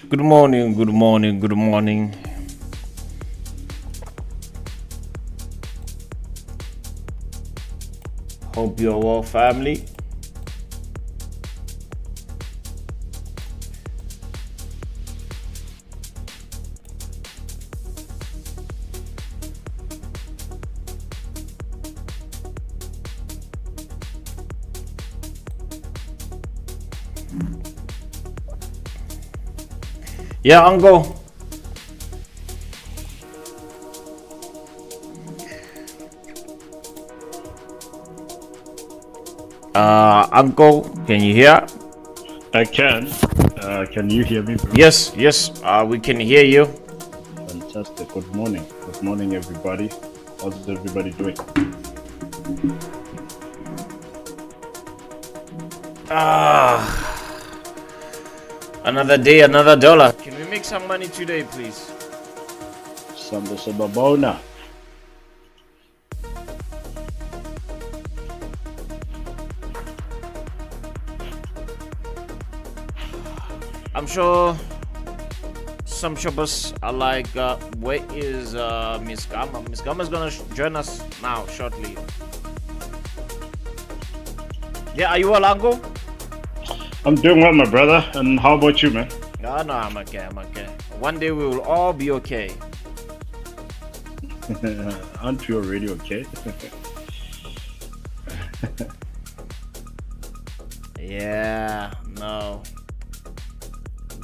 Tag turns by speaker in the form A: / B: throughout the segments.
A: Good morning, good morning, good morning. Hope you're well, family. Yeah, Uncle. Uncle, can you hear?
B: I can. Can you hear me, bro?
A: Yes, we can hear you.
B: Fantastic. Good morning. Good morning, everybody. How's everybody doing?
A: Another day, another dollar. Can we make some money today, please?
B: Samba Sababona.
A: I'm sure some shoppers are like, where is Miss Gamma? Miss Gamma is gonna join us now shortly. Yeah, are you well, Uncle?
B: I'm doing well, my brother. And how about you, man?
A: No, I'm okay. One day we will all be okay.
B: Aren't you already okay?
A: Yeah, no.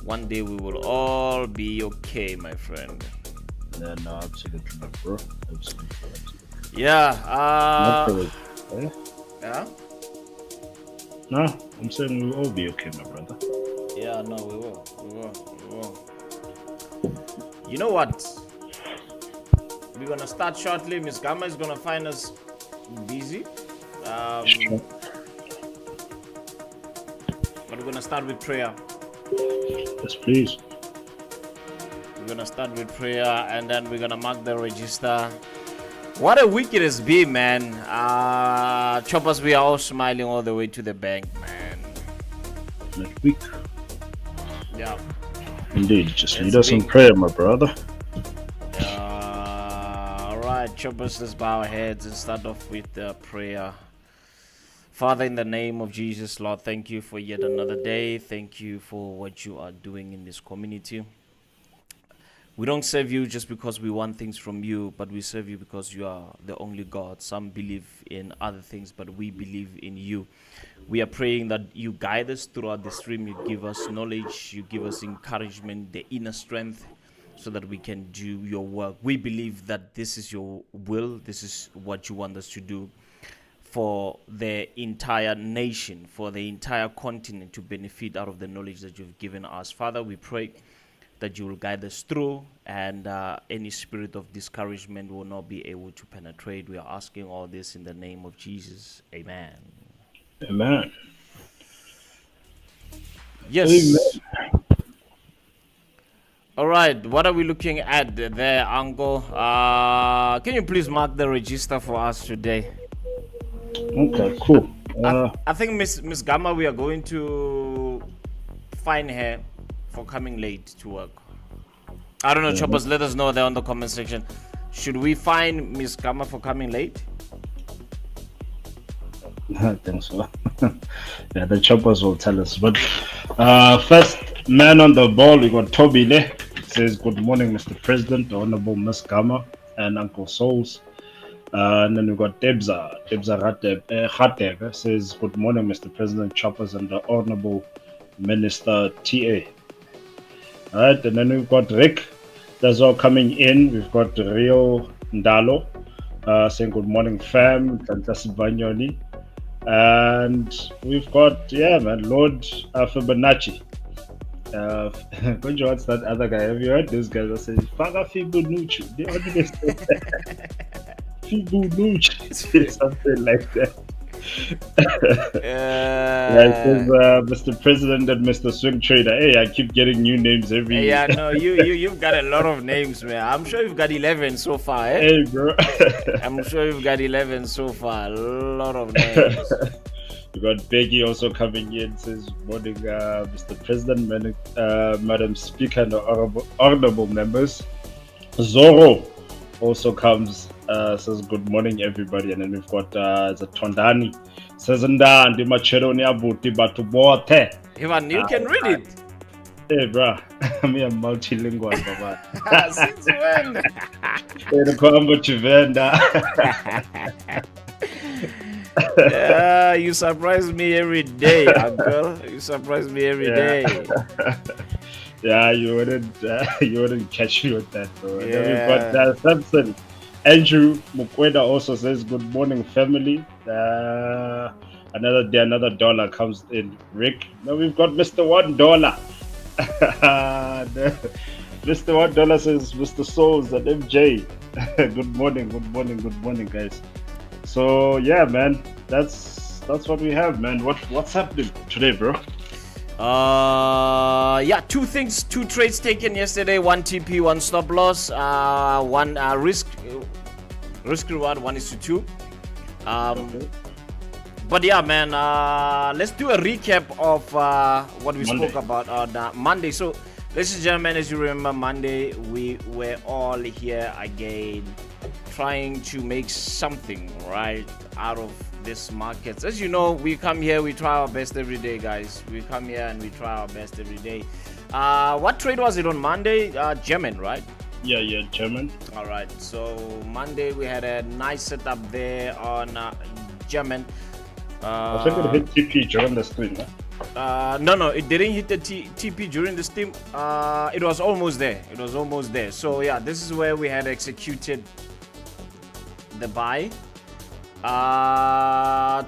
A: One day we will all be okay, my friend.
B: No, absolutely, my bro. Absolutely.
A: Yeah.
B: Yeah? No, I'm saying we'll all be okay, my brother.
A: Yeah, no, we will. You know what? We're gonna start shortly. Miss Gamma is gonna find us busy.
B: Sure.
A: But we're gonna start with prayer.
B: Yes, please.
A: We're gonna start with prayer and then we're gonna mark the register. What a week it has been, man. Choppers, we are all smiling all the way to the bank, man.
B: Next week.
A: Yeah.
B: Indeed. Just lead us in prayer, my brother.
A: Alright, choppers, let's bow our heads and start off with the prayer. Father, in the name of Jesus, Lord, thank you for yet another day. Thank you for what you are doing in this community. We don't serve you just because we want things from you, but we serve you because you are the only God. Some believe in other things, but we believe in you. We are praying that you guide us throughout the stream. You give us knowledge, you give us encouragement, the inner strength, so that we can do your work. We believe that this is your will. This is what you want us to do for the entire nation, for the entire continent to benefit out of the knowledge that you've given us. Father, we pray that you will guide us through, and any spirit of discouragement will not be able to penetrate. We are asking all this in the name of Jesus. Amen.
B: Amen.
A: Yes.
B: Amen.
A: All right. What are we looking at there, Uncle? Can you please mark the register for us today?
B: Okay, cool.
A: I think Miss Gamma, we are going to fine her for coming late to work. I don't know, choppers, let us know there on the comment section. Should we fine Miss Gamma for coming late?
B: I think so. Yeah, the choppers will tell us. But first man on the ball, we got Toby Le. Says, good morning, Mr. President, the Honorable Miss Gamma and Uncle Souls. And then we got Debza Rateb says, good morning, Mr. President, choppers and the Honorable Minister TA. All right, and then we've got Rick. That's all coming in. We've got Rio Ndalo saying good morning, fam. Fantastic Banyoni. And we've got, Lord Fibonacci. What's that other guy? Have you heard those guys that say, Faga Fibonacci? What do they say? Fibonacci. Something like that. It says, Mr. President and Mr. Swing Trader. Hey, I keep getting new names every year.
A: Yeah, no, you've got a lot of names, man. I'm sure you've got 11 so far, eh?
B: Hey, bro.
A: I'm sure you've got 11 so far. A lot of names.
B: You got Becky also coming in. Says morning, Mr. President, Madam Speaker, and honorable members. Zoro also comes. Says good morning, everybody. And then we've got the Tondani. Says Ndandi Machero Niabuti Batubote.
A: Ivan, you can read it.
B: Hey, bro, me a multilingual, baba.
A: Since when? Yeah, you surprise me every day, uncle. You surprise me every day.
B: Yeah, you wouldn't catch me with that, bro.
A: Yeah.
B: Then we've got Samson. Andrew Mukweda also says good morning, family. Another day, another dollar comes in. Rick. Now we've got Mr. $1. Mr. $1 says Mr. Souls and MJ. Good morning, guys. So yeah, man, that's what we have, man. What's happening today, bro?
A: Yeah, two trades taken yesterday. One TP, one stop loss, one risk reward 1:2.
B: Okay.
A: But yeah, man, let's do a recap of what we spoke about on Monday. So, ladies and gentlemen, as you remember, Monday we were all here again trying to make something right out of this markets. As you know, we come here, we try our best every day, guys. We come here and we try our best every day. What trade was it on Monday? German, right?
B: Yeah, German.
A: All right. So Monday we had a nice setup there on German.
B: I think it hit TP during the stream, huh?
A: No, it didn't hit the TP during the stream. It was almost there. So yeah, this is where we had executed the buy.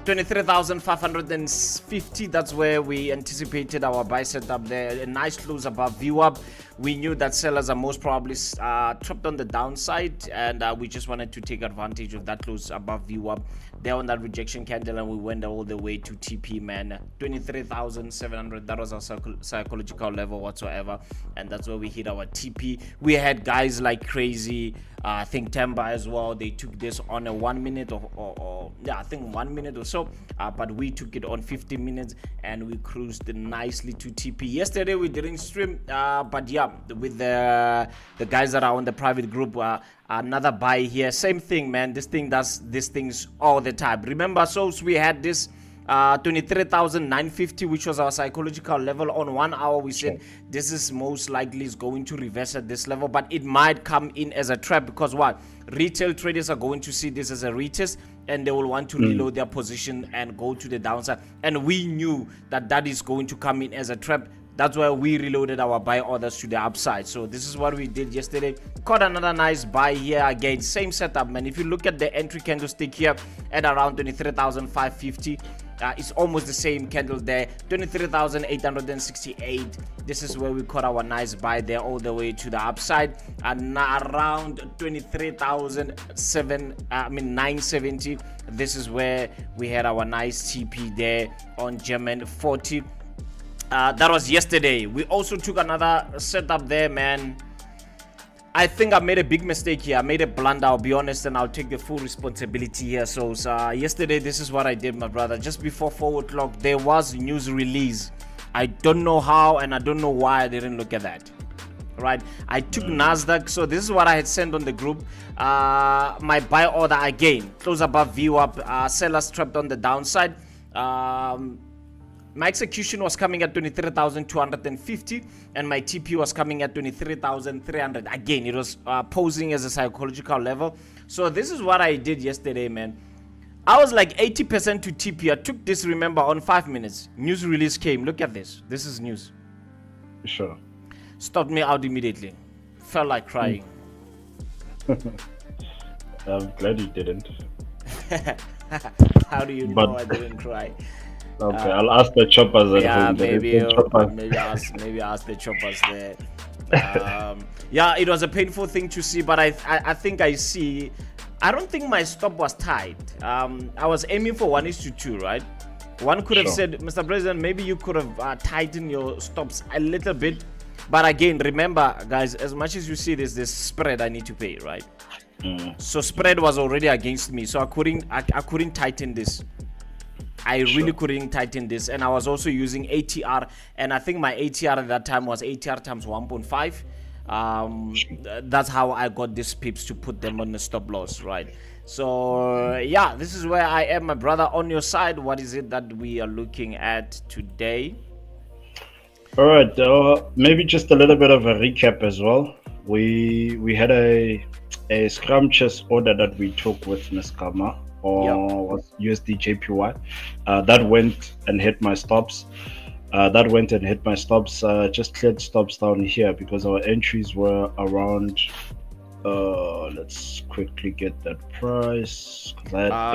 A: 23,550. That's where we anticipated our buy setup there. A nice close above VWAP. We knew that sellers are most probably trapped on the downside, and we just wanted to take advantage of that close above VWAP there on that rejection candle, and we went all the way to TP, man. 23,700. That was our psychological level whatsoever, and that's where we hit our TP. We had guys like crazy. I think Temba as well. They took this on a 1 minute or yeah, I think 1 minute or so. But we took it on 50 minutes and we cruised nicely to TP. Yesterday we didn't stream, but yeah, with the guys that are on the private group, another buy here. Same thing, man. This thing does these things all the time. Remember, so we had this 23,950, which was our psychological level on 1 hour. We said this is most likely is going to reverse at this level, but it might come in as a trap because what? Retail traders are going to see this as a retest and they will want to reload their position and go to the downside. And we knew that that is going to come in as a trap. That's why we reloaded our buy orders to the upside. So this is what we did yesterday. Caught another nice buy here again. Same setup, man. If you look at the entry candlestick here at around 23,550, it's almost the same candle there. 23,868. This is where we caught our nice buy there all the way to the upside. And around 23,970. This is where we had our nice TP there on German 40. That was yesterday. We also took another setup there, man. I think I made a big mistake here. I made a blunder, I'll be honest, and I'll take the full responsibility here. So yesterday, this is what I did, my brother. Just before 4 o'clock, there was news release. I don't know how and I don't know why I didn't look at that. Right? I took NASDAQ. So this is what I had sent on the group. My buy order again. Close above VWAP. Sellers trapped on the downside. My execution was coming at 23,250 and my TP was coming at 23,300. Again, it was posing as a psychological level. So this is what I did yesterday, man. I was like 80% to TP. I took this, remember, on 5 minutes. News release came. Look at this. This is news.
B: Sure.
A: Stopped me out immediately. Felt like crying.
B: I'm glad you didn't.
A: How do you know I didn't cry?
B: Okay, I'll ask the choppers at home.
A: Maybe ask the choppers there. Yeah, it was a painful thing to see, but I think I see. I don't think my stop was tight. I was aiming for 1:2, right? One could have said, Mr. President, maybe you could have tightened your stops a little bit. But again, remember, guys, as much as you see this spread I need to pay, right? So spread was already against me, so I couldn't tighten this. I really couldn't tighten this, and I was also using ATR, and I think my ATR at that time was ATR times 1.5. That's how I got these pips to put them on the stop loss, right? So yeah, this is where I am, my brother. On your side, what is it that we are looking at today?
B: All right, maybe just a little bit of a recap as well. We had a scrumptious order that we took with Miss Kama, or was USD JPY. That went and hit my stops. Just cleared stops down here because our entries were around. Let's quickly get that price.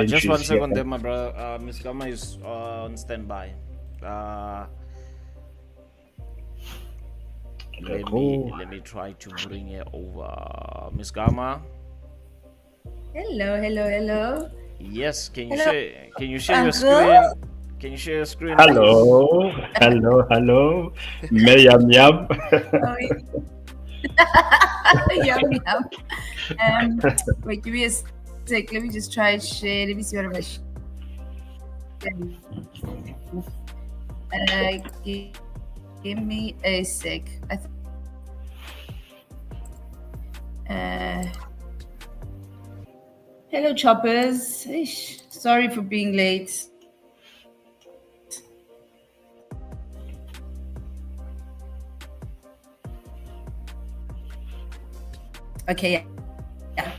A: Just 1 second there, my brother. Miss Gama is on standby. Let me try to bring her over. Miss Gama.
C: Hello.
A: Yes, can you share your screen? Can you share your screen?
B: Hello. Yum yum.
C: Yum. Wait, give me a sec. Let me just try and share. Let me see what I'm give me a sec. Hello, choppers. Ish, sorry for being late. Okay, yeah.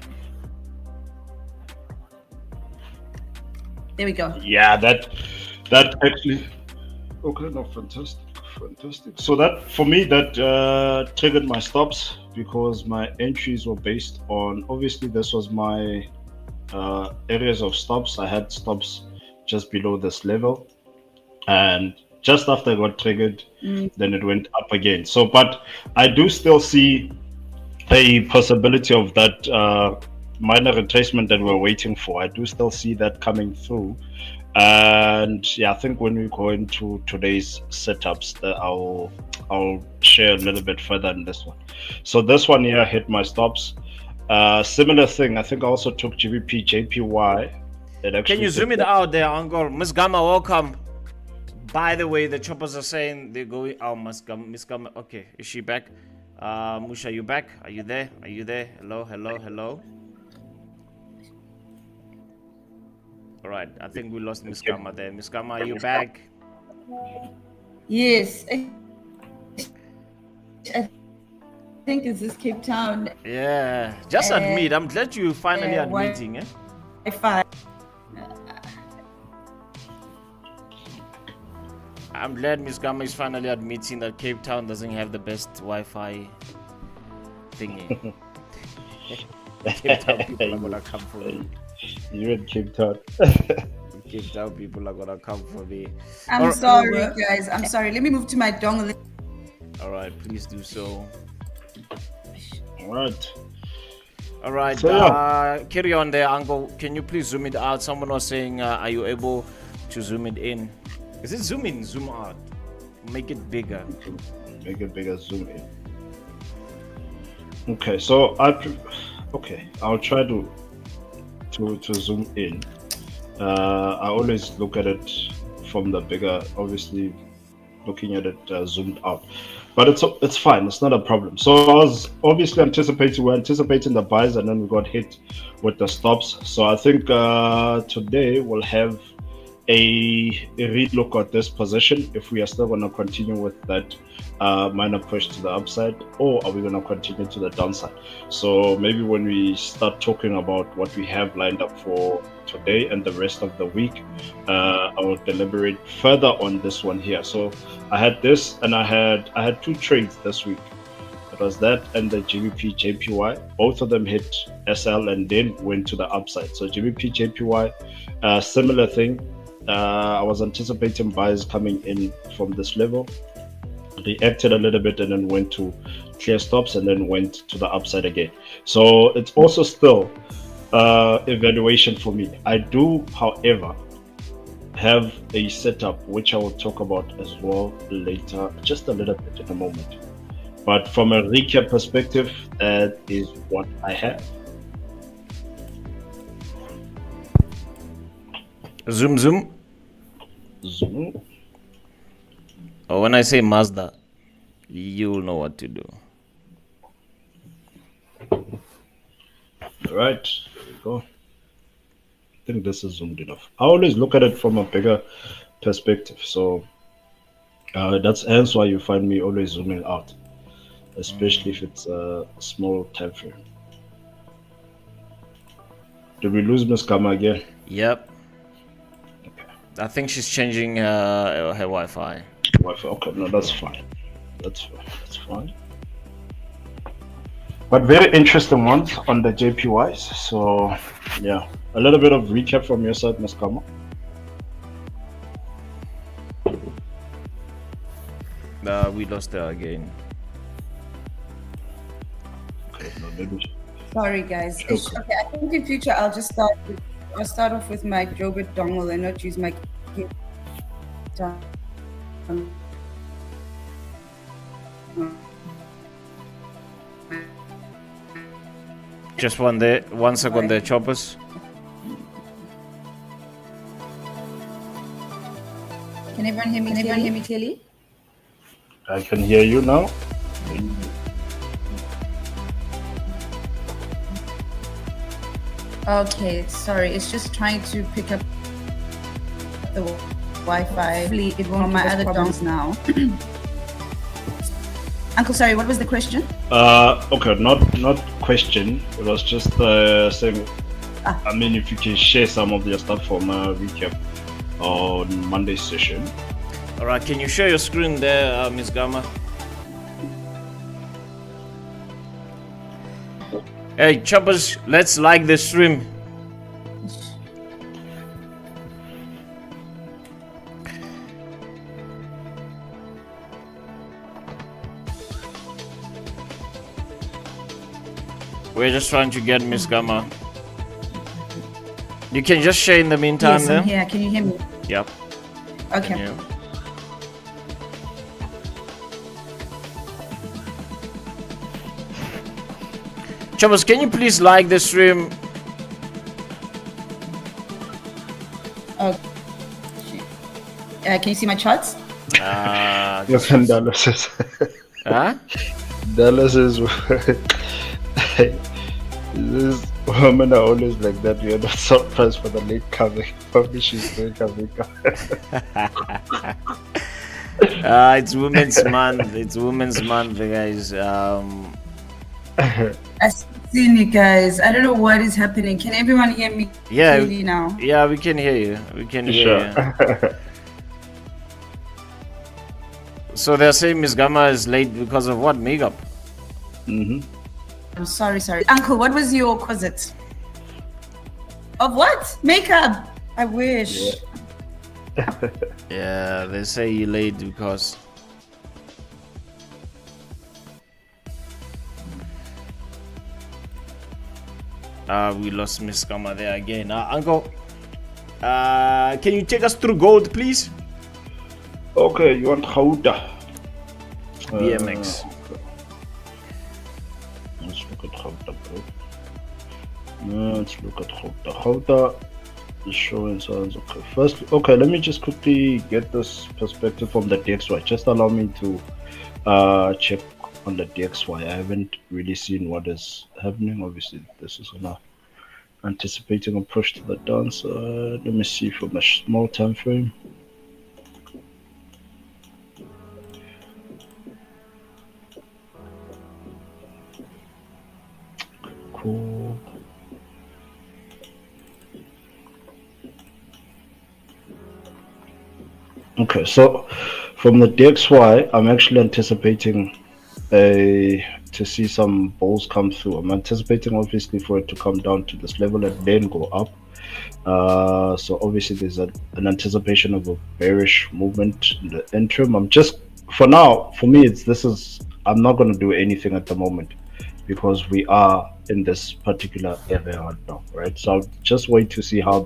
C: There we go.
B: Yeah, that actually. Okay, no, fantastic. So that for me, that triggered my stops because my entries were based on. Obviously, this was my areas of stops. I had stops just below this level, and just after I got triggered, then it went up again. So, but I do still see a possibility of that minor retracement that we're waiting for. I do still see that coming through. And yeah, I think when we go into today's setups, I'll share a little bit further in this one. So this one here hit my stops. Similar thing. I think I also took GBP JPY.
A: Can you zoom it out there, Uncle? Miss Gamma, welcome. By the way, the choppers are saying they're going. Oh, Miss Gamma. Okay, is she back? Musha, you back? Are you there? Hello. All right, I think we lost Miss Gamma there. Miss Gamma, are you back?
C: Yes. I think it's this Cape Town.
A: Yeah, just admit. I'm glad you finally admitting.
C: Wi-Fi.
A: I'm glad Miss Gamma is finally admitting that Cape Town doesn't have the best Wi-Fi thingy. Cape Town people are gonna come for me.
B: You're in Cape Town.
A: Cape Town people are gonna come for me.
C: I'm sorry, guys. I'm sorry. Let me move to my dongle.
A: All right, please do so. All right.
B: So,
A: carry on there, Uncle. Can you please zoom it out? Someone was saying, are you able to zoom it in? Is it zoom in, zoom out? Make it bigger.
B: Make it bigger, zoom in. Okay, so I'll try to zoom in. I always look at it from the bigger, obviously looking at it zoomed out, but it's fine. It's not a problem. So I was obviously we're anticipating the buys, and then we got hit with the stops. So I think today we'll have a relook at this position, if we are still going to continue with that minor push to the upside, or are we going to continue to the downside. So maybe when we start talking about what we have lined up for today and the rest of the week, I will deliberate further on this one here. So I had this, and I had two trades this week. It was that and the GBP JPY. Both of them hit SL and then went to the upside. So GBP JPY, similar thing. I was anticipating buys coming in from this level, reacted a little bit, and then went to clear stops, and then went to the upside again. So it's also still evaluation for me. I do, however, have a setup which I will talk about as well later, just a little bit in a moment. But from a recap perspective, that is what I have.
A: Zoom.
B: Zoom.
A: Or when I say Mazda, you'll know what to do.
B: All right, there we go. I think this is zoomed enough. I always look at it from a bigger perspective, so that's hence why you find me always zooming out, especially if it's a small time frame. Did we lose Miss Kama again?
A: Yep. I think she's changing her Wi-Fi.
B: Wi-Fi. Okay, no, that's fine. That's fine. That's fine. But very interesting ones on the JPYs. So, yeah, a little bit of recap from your side, Ms. Kama.
A: We lost her again.
B: Okay, no, maybe.
C: Sorry, guys.
B: Okay.
C: Okay, I think in future I'll start off with my Jobit dongle and not use my.
A: Just one second there, choppers.
C: Can everyone hear me? Can everyone hear me clearly?
B: I can hear you now.
C: Okay, sorry. It's just trying to pick up the Wi-Fi. Hopefully it won't my other dongles now. Uncle, sorry, what was the question?
B: Okay, not question. It was just saying. I mean, if you can share some of your stuff from recap on Monday's session.
A: All right, can you share your screen there, Miss Gamma? Hey, choppers, let's like the stream. We're just trying to get Miss Gamma. You can just share in the meantime.
C: Yes,
A: there.
C: I'm here. Can you hear me?
A: Yep.
C: Okay.
A: Yeah. Choppers, can you please like the stream?
C: Oh. Can you see my charts?
B: Yes, and Dallas is.
A: Huh?
B: Dallas is. This women are always like that. We are not surprised for the late coming. Probably she's going coming.
A: It's Women's Month. It's Women's Month, guys.
C: I've seen you guys. I don't know what is happening. Can everyone hear me clearly now?
A: Yeah, we can hear you. We can hear you. So they're saying Miss Gamma is late because of what? Makeup?
B: Mm-hmm.
C: I'm sorry. Uncle, what was your opposite? Of what? Makeup. I wish.
A: Yeah, they say you're late because... we lost Miss Gamma there again. Uncle, can you take us through gold, please?
B: Okay, you want Gouda?
A: BMX.
B: Let's look at Gouda, bro. Let's look at Gouda. Gouda is showing signs. Okay, first, okay, let me just quickly get this perspective from the DXY. Just allow me to check on the DXY. I haven't really seen what is happening. Obviously, this is gonna anticipating a push to the downside. Let me see from a small time frame. Cool. Okay, so from the DXY, I'm actually anticipating to see some bulls come through. I'm anticipating obviously for it to come down to this level and then go up. So obviously there's an anticipation of a bearish movement in the interim. I'm just, for now, for me, I'm not going to do anything at the moment. because we are in this particular area right now, right? So I'll just wait to see how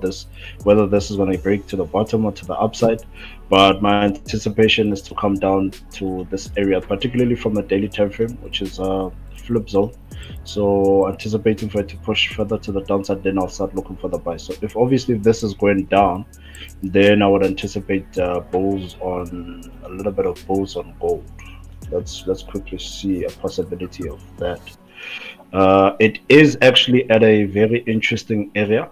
B: whether this is going to break to the bottom or to the upside. But my anticipation is to come down to this area, particularly from the daily time frame, which is a flip zone. So anticipating for it to push further to the downside, then I'll start looking for the buy. So if obviously if this is going down, then I would anticipate bulls on a little bit of bulls on gold. Let's quickly see a possibility of that. It is actually at a very interesting area.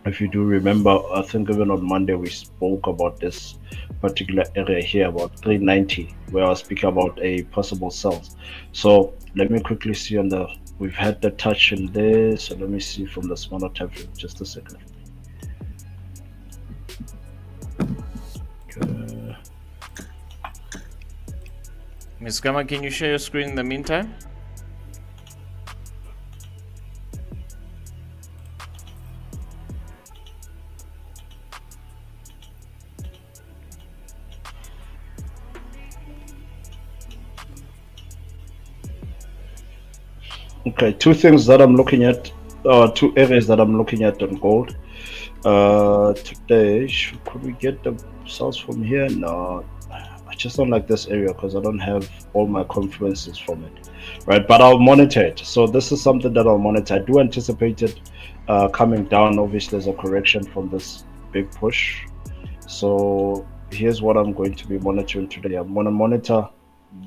B: If you do remember, I think even on Monday we spoke about this particular area here, about 390, where I was speaking about a possible sales. So let me quickly see on the. We've had the touch in there, so let me see from the smaller time frame. Just a second. Okay.
A: Ms. Gama, can you share your screen in the meantime?
B: Okay, two things that I'm looking at, two areas that I'm looking at on gold. Today, could we get the sales from here? No, I just don't like this area because I don't have all my confluences from it, right? But I'll monitor it. So this is something that I'll monitor. I do anticipate it coming down. Obviously, there's a correction from this big push. So here's what I'm going to be monitoring today. I'm going to monitor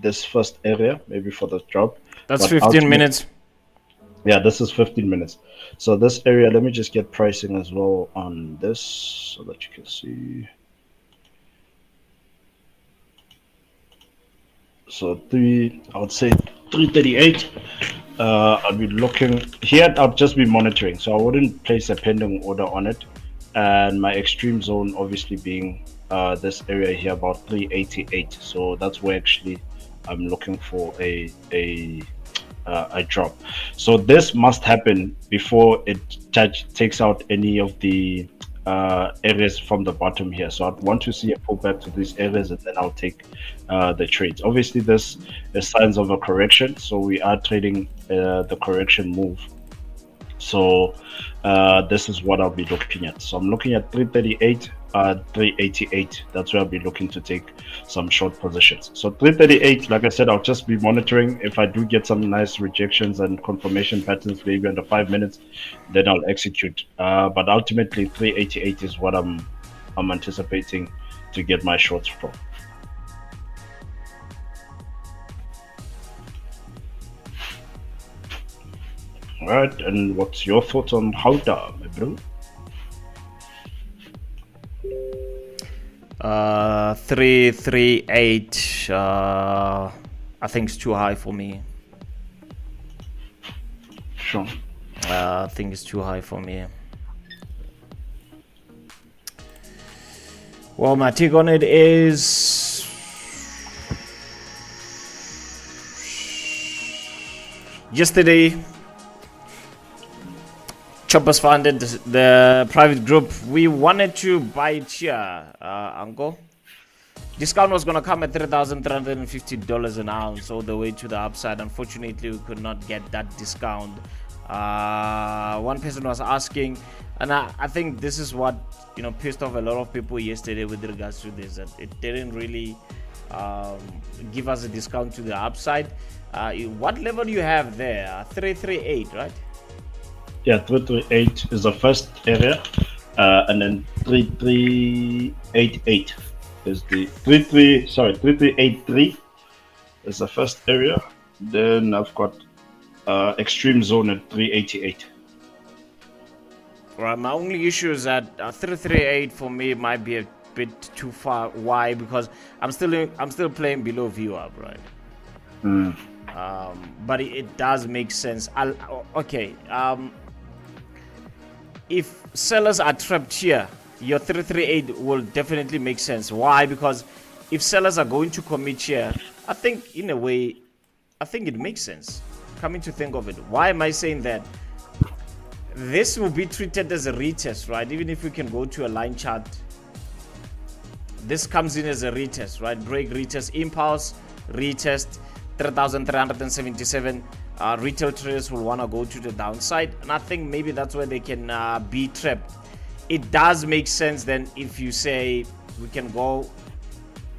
B: this first area, maybe for the drop.
A: That's 15 minutes.
B: Yeah, this is 15 minutes. So this area, let me just get pricing as well on this so that you can see. So I would say 338. I'll be looking here. I'll just be monitoring. So I wouldn't place a pending order on it. And my extreme zone obviously being this area here, about 388. So that's where actually I'm looking for a drop. So this must happen before it takes out any of the areas from the bottom here. So I'd want to see a pullback to these areas, and then I'll take the trades. Obviously, this is signs of a correction, so we are trading the correction move. So this is what I'll be looking at. So I'm looking at 338, 388. That's where I'll be looking to take some short positions. So 338, like I said, I'll just be monitoring. If I do get some nice rejections and confirmation patterns, maybe under 5 minutes, then I'll execute. But ultimately, 388 is what I'm anticipating to get my shorts from. All right, and what's your thoughts on Hauda, my bro?
A: 338. I think it's too high for me.
B: Sure.
A: I think it's too high for me. Well, my take on it is yesterday. Choppers funded the private group. We wanted to buy it here, Uncle. Discount was going to come at $3,350 an ounce all the way to the upside. Unfortunately, we could not get that discount. One person was asking, and I think this is what pissed off a lot of people yesterday with regards to this, that it didn't really give us a discount to the upside. What level do you have there? 338, right?
B: Yeah, 338 is the first area, and then 3388 is the 3383 is the first area. Then I've got extreme zone at 388.
A: Right, my only issue is that 338 for me might be a bit too far. Why? Because I'm still playing below VWAP, right? But it does make sense. If sellers are trapped here, your 338 will definitely make sense. Why? Because if sellers are going to commit here, I think in a way, I think it makes sense. Coming to think of it, why am I saying that? This will be treated as a retest, right? Even if we can go to a line chart, this comes in as a retest, right? Break, retest, impulse, retest, 3,377. retail traders will want to go to the downside, and I think maybe that's where they can be trapped. It does make sense then if you say we can go,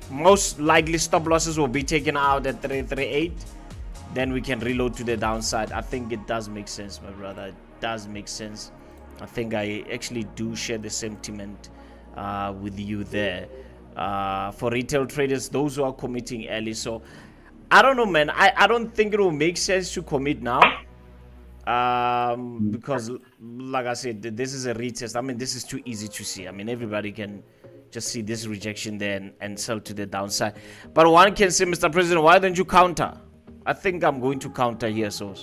A: most likely stop losses will be taken out at 338, then we can reload to the downside. I think it does make sense, my brother. It does make sense. I think I actually do share the sentiment with you there. For retail traders, those who are committing early, so I don't know, man. I don't think it will make sense to commit now, because like I said, this is a retest. I mean, this is too easy to see. I mean, everybody can just see this rejection there and sell to the downside. But one can say, Mr. President, why don't you counter? I think I'm going to counter here, so.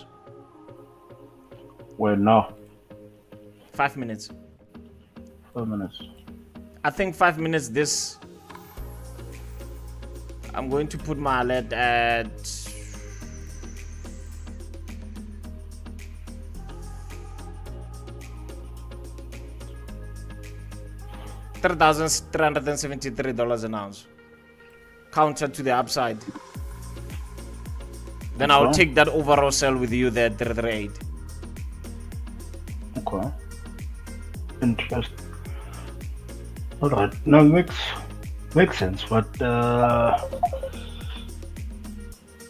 B: Well, now
A: 5 minutes.
B: 5 minutes.
A: I think 5 minutes. This. I'm going to put my alert at 3,373 dollars an ounce. Counter to the upside. Then I'll take that overall sell with you there at 338.
B: Okay. Interesting. All right. Now makes sense, but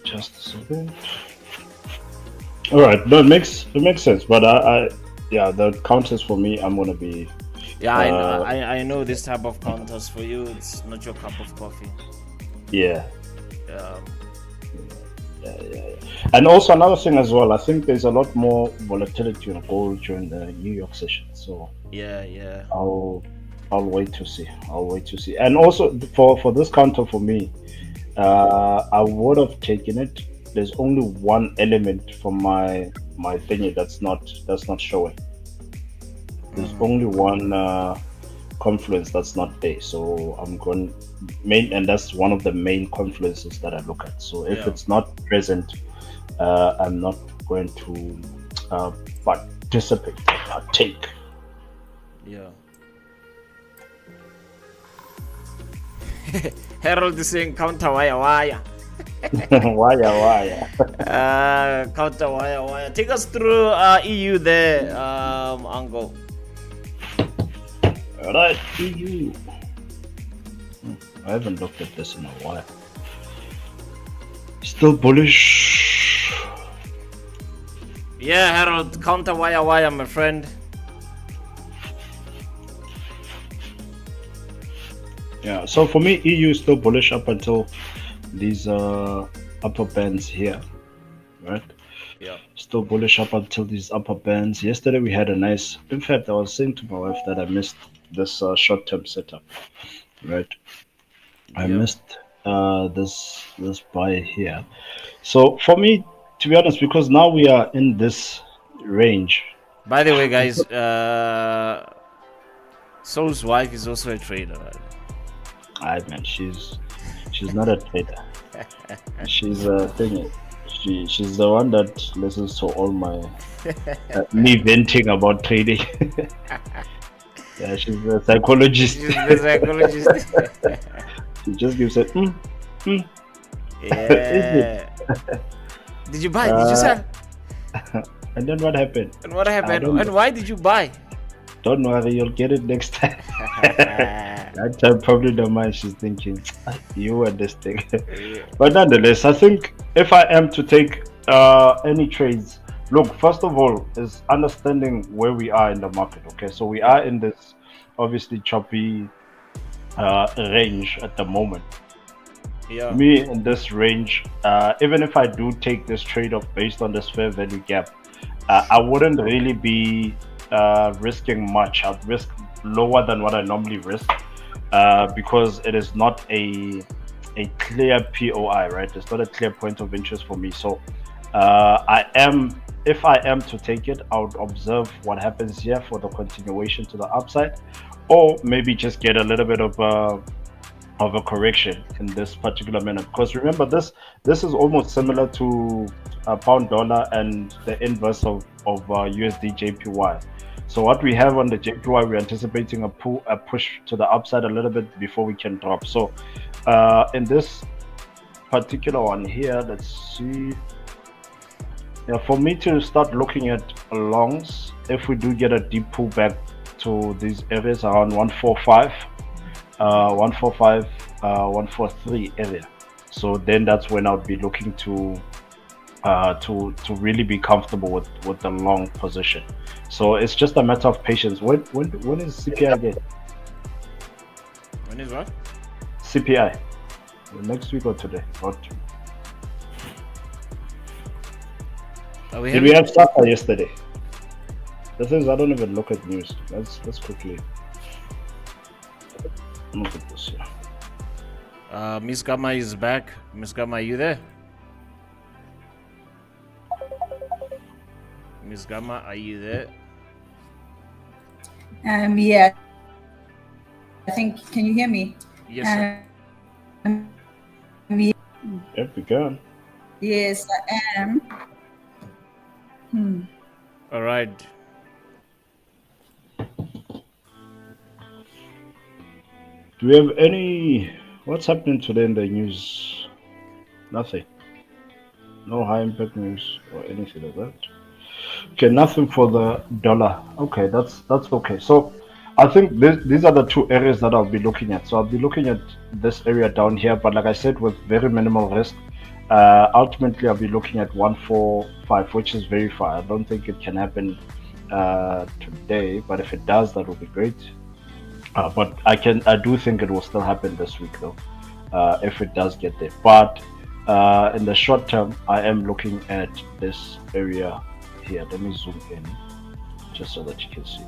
B: just a second. All right. No, it makes sense, but I yeah, the counters for me, I'm gonna be.
A: Yeah, I know this type of counters for you. It's not your cup of coffee.
B: Yeah. Yeah. And also another thing as well, I think there's a lot more volatility on gold during the New York session. So
A: yeah.
B: I'll wait to see. And also for this counter for me, I would have taken it. There's only one element from my thingy that's not showing. There's only one confluence that's not there. So I'm going and that's one of the main confluences that I look at. So if it's not present, I'm not going to participate, partake.
A: Yeah. Harold is saying counter wire.
B: Wire.
A: Counter wire. Take us through EU there, Ango.
B: All right, EU. I haven't looked at this in a while. Still bullish.
A: Yeah, Harold, counter wire, my friend.
B: Yeah, so for me, EU is still bullish up until these upper bands here, right?
A: Yeah.
B: Still bullish up until these upper bands. Yesterday we had a nice. In fact, I was saying to my wife that I missed this short-term setup, right? I missed this buy here. So for me, to be honest, because now we are in this range.
A: By the way, guys, Soul's wife is also a trader.
B: Right, man, she's not a trader. She's a thing. She's the one that listens to all my me venting about trading. Yeah, she's a psychologist. She just gives it.
A: Yeah. Did you buy? Did you sell?
B: And then what happened?
A: And what happened? And why did you buy?
B: Don't worry, you'll get it next time. That time probably the mind she's thinking, you and this thing. But nonetheless, I think if I am to take any trades, look, first of all, is understanding where we are in the market. Okay, so we are in this obviously choppy range at the moment.
A: Yeah.
B: Me in this range, even if I do take this trade off based on this fair value gap, I wouldn't really be risking much. I'd risk lower than what I normally risk because it is not a clear POI, right? It's not a clear point of interest for me. So if I am to take it, I would observe what happens here for the continuation to the upside, or maybe just get a little bit of a correction in this particular minute. Because remember, this is almost similar to pound dollar and the inverse of USD JPY. So what we have on the JPY, we're anticipating a push to the upside a little bit before we can drop. So in this particular one here, let's see. Yeah, for me to start looking at longs, if we do get a deep pullback to these areas around 145, 145, 143 area. So then that's when I'll be looking to really be comfortable with the long position. So it's just a matter of patience. When is CPI again?
A: When is what?
B: CPI next week or today? Did we have SAPA yesterday? The thing is, I don't even look at news. Let's quickly look at this here.
A: Miss Gamma is back. Miss Gamma, are you there? Miss Gamma, are you there?
C: Yeah. I think. Can you hear me?
A: Yes, sir.
B: Yep, we can.
C: Yes, I am.
A: All right.
B: Do we have any? What's happening today in the news? Nothing. No high impact news or anything like that. Okay, nothing for the dollar. Okay, that's okay. So I think these are the two areas that I'll be looking at. So I'll be looking at this area down here, but like I said, with very minimal risk. Ultimately, I'll be looking at 145, which is very far. I don't think it can happen today, but if it does, that would be great. But I do think it will still happen this week, though, if it does get there. But in the short term, I am looking at this area here. Let me zoom in just so that you can see.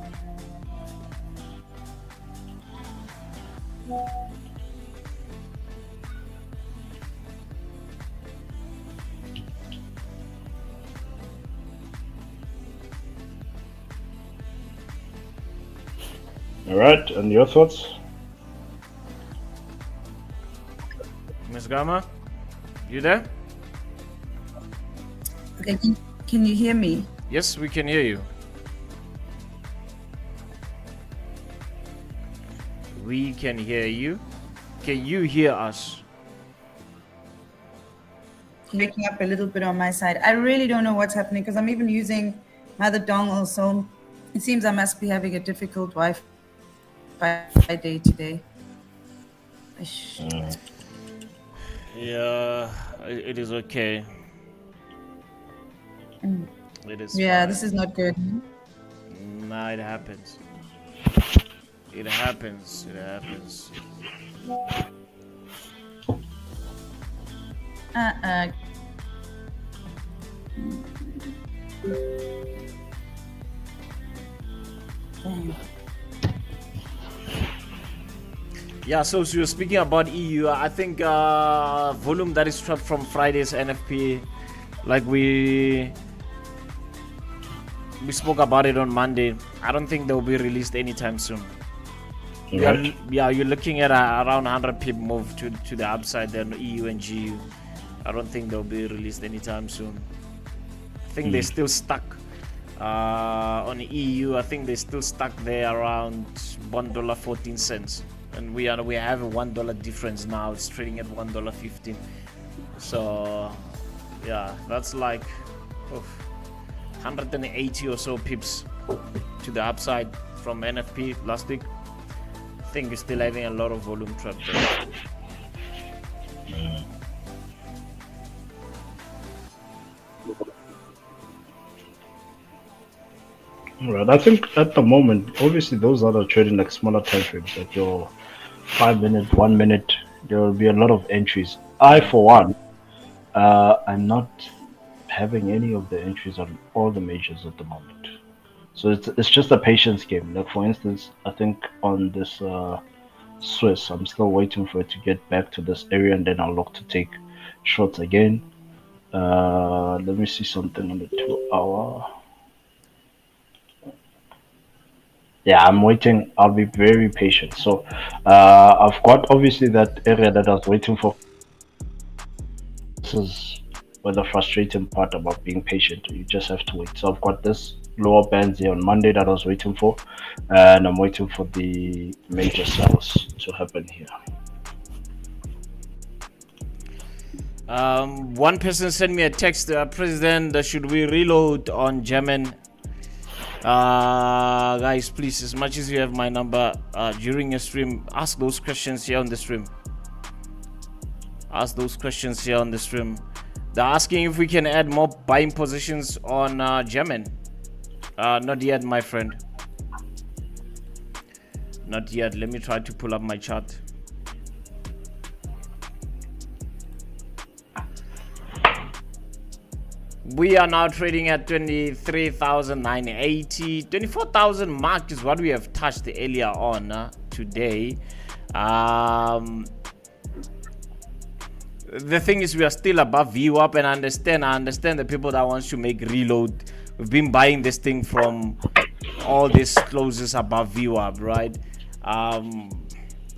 B: All right, and your thoughts?
A: Miss Gamma, you there?
C: Okay. Can you hear me?
A: Yes, we can hear you. We can hear you. Can you hear us?
C: Waking up a little bit on my side. I really don't know what's happening because I'm even using my other dongle, so it seems I must be having a difficult Wi-Fi day today.
A: Yeah, it is okay. It is.
C: Yeah,
A: fine.
C: this is not good.
A: Nah, it happens. It happens. It happens.
C: Dang.
A: Yeah, so you're speaking about EU. I think volume that is trapped from Friday's NFP, like we spoke about it on Monday. I don't think they'll be released anytime soon.
B: Right.
A: Yeah, you're looking at around 100 pip move to the upside then EU and GU. I don't think they'll be released anytime soon. I think they're still stuck on the EU. I think they're still stuck there around $1.14, and we have a $1 difference now. It's trading at $1.15. So yeah, that's like 180 or so pips to the upside from NFP last week. I think we're still having a lot of volume trapped there.
B: All right. I think at the moment, obviously, those that are trading like smaller time frames, like your 5 minute, 1 minute, there will be a lot of entries. I, for one, I'm not having any of the entries on all the majors at the moment. So it's just a patience game. Like for instance, I think on this Swiss, I'm still waiting for it to get back to this area, and then I'll look to take shots again. Let me see something on the 2 hour. Yeah, I'm waiting. I'll be very patient. So I've got obviously that area that I was waiting for. This is where the frustrating part about being patient. You just have to wait. So I've got this lower bands here on Monday that I was waiting for, and I'm waiting for the major sales to happen here.
A: One person sent me a text, President, should we reload on German? Guys, please, as much as you have my number, during your stream, ask those questions here on the stream. Ask those questions here on the stream. They're asking if we can add more buying positions on German. Not yet, my friend. Not yet. Let me try to pull up my chart. We are now trading at 23,980. 24,000 mark is what we have touched earlier on today. The thing is, we are still above VWAP, and I understand the people that wants to make reload. We've been buying this thing from all these closes above VWAP, right?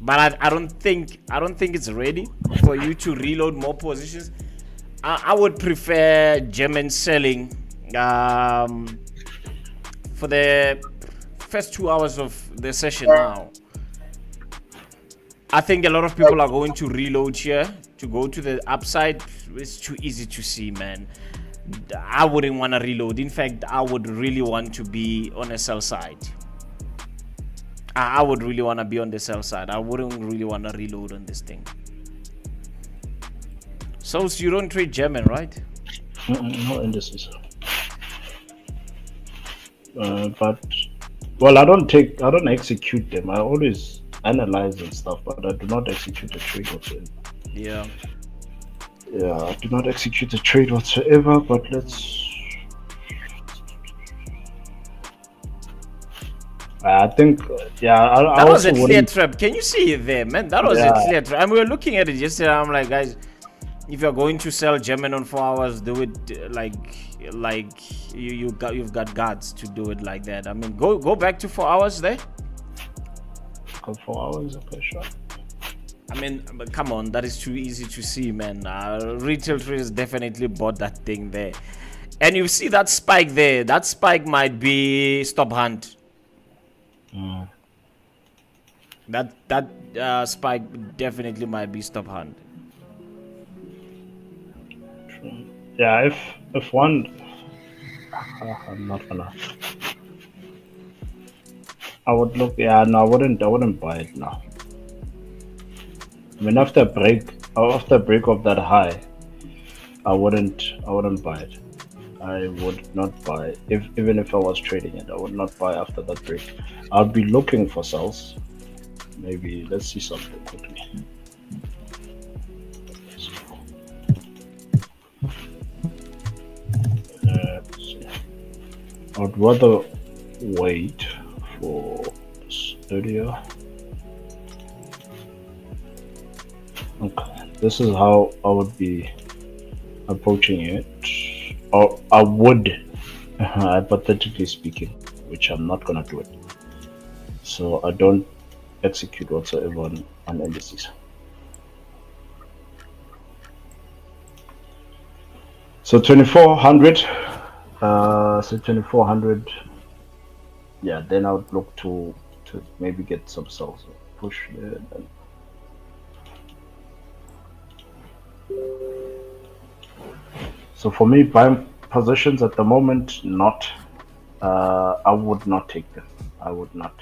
A: But I don't think it's ready for you to reload more positions. I would prefer German selling for the first 2 hours of the session now. I think a lot of people are going to reload here to go to the upside. It's too easy to see, man. I wouldn't want to reload. In fact, I would really want to be on a sell side. I would really want to be on the sell side. I wouldn't really want to reload on this thing. So you don't trade German, right?
B: No indices. But well, I don't execute them. I always analyze and stuff, but I do not execute a trade whatsoever.
A: Yeah,
B: I do not execute a trade whatsoever. But let's. I think,
A: that was a clear trap. Can you see it there, man? That was a clear trap. And we were looking at it yesterday. I'm like, guys, if you're going to sell German on 4 hours, do it like you've got guts to do it like that. I mean, go back to 4 hours there.
B: 4 hours, okay, sure.
A: I mean, but come on, that is too easy to see, man. Retail traders definitely bought that thing there, and you see that spike there. That spike might be stop hunt. That spike definitely might be stop hunt.
B: Yeah, if one, I'm not gonna. I would look. Yeah, no, I wouldn't buy it now. I mean, after a break of that high, I wouldn't buy it. I would not buy even if I was trading it. I would not buy after that break. I'd be looking for sells. Maybe let's see something quickly. I'd rather wait for this earlier. Okay, this is how I would be approaching it. Or I would, hypothetically speaking, which I'm not gonna do it. So I don't execute whatsoever on indices. So 2400. So 2400. Yeah, then I would look to maybe get some sells. Push there. And so for me, buying positions at the moment, not. I would not take them. I would not.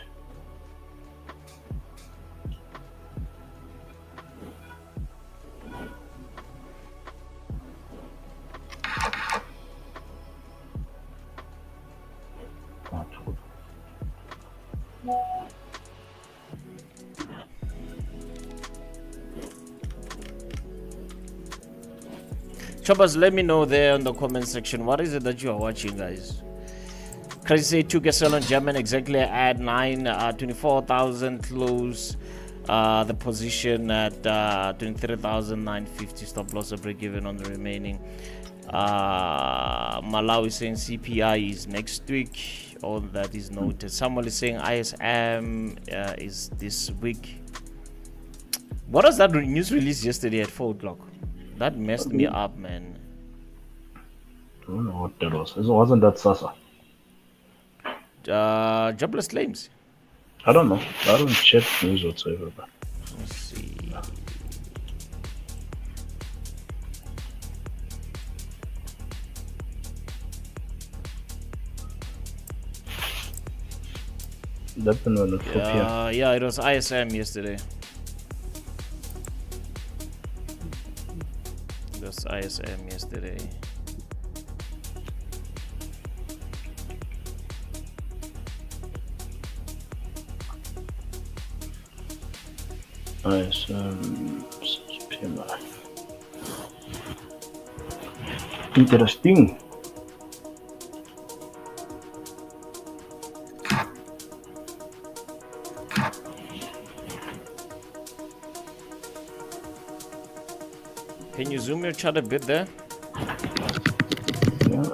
A: Choppers, let me know there in the comment section. What is it that you are watching, guys? Crazy took a sell on German exactly at 24,000 close. The position at 23,950. Stop loss or break even on the remaining. Malawi saying CPI is next week. All that is noted. Someone is saying ISM is this week. What was that news release yesterday at 4 o'clock? That messed me up, man.
B: I don't know what that was. It wasn't that Sasa.
A: Jobless claims.
B: I don't know. I don't check news whatsoever.
A: Let's see.
B: That happened on at 4 p.m.
A: Yeah, it was ISM yesterday. It was ISM yesterday.
B: ISM 6 p.m. Interesting.
A: Can you zoom your chat a bit there?
B: Yeah.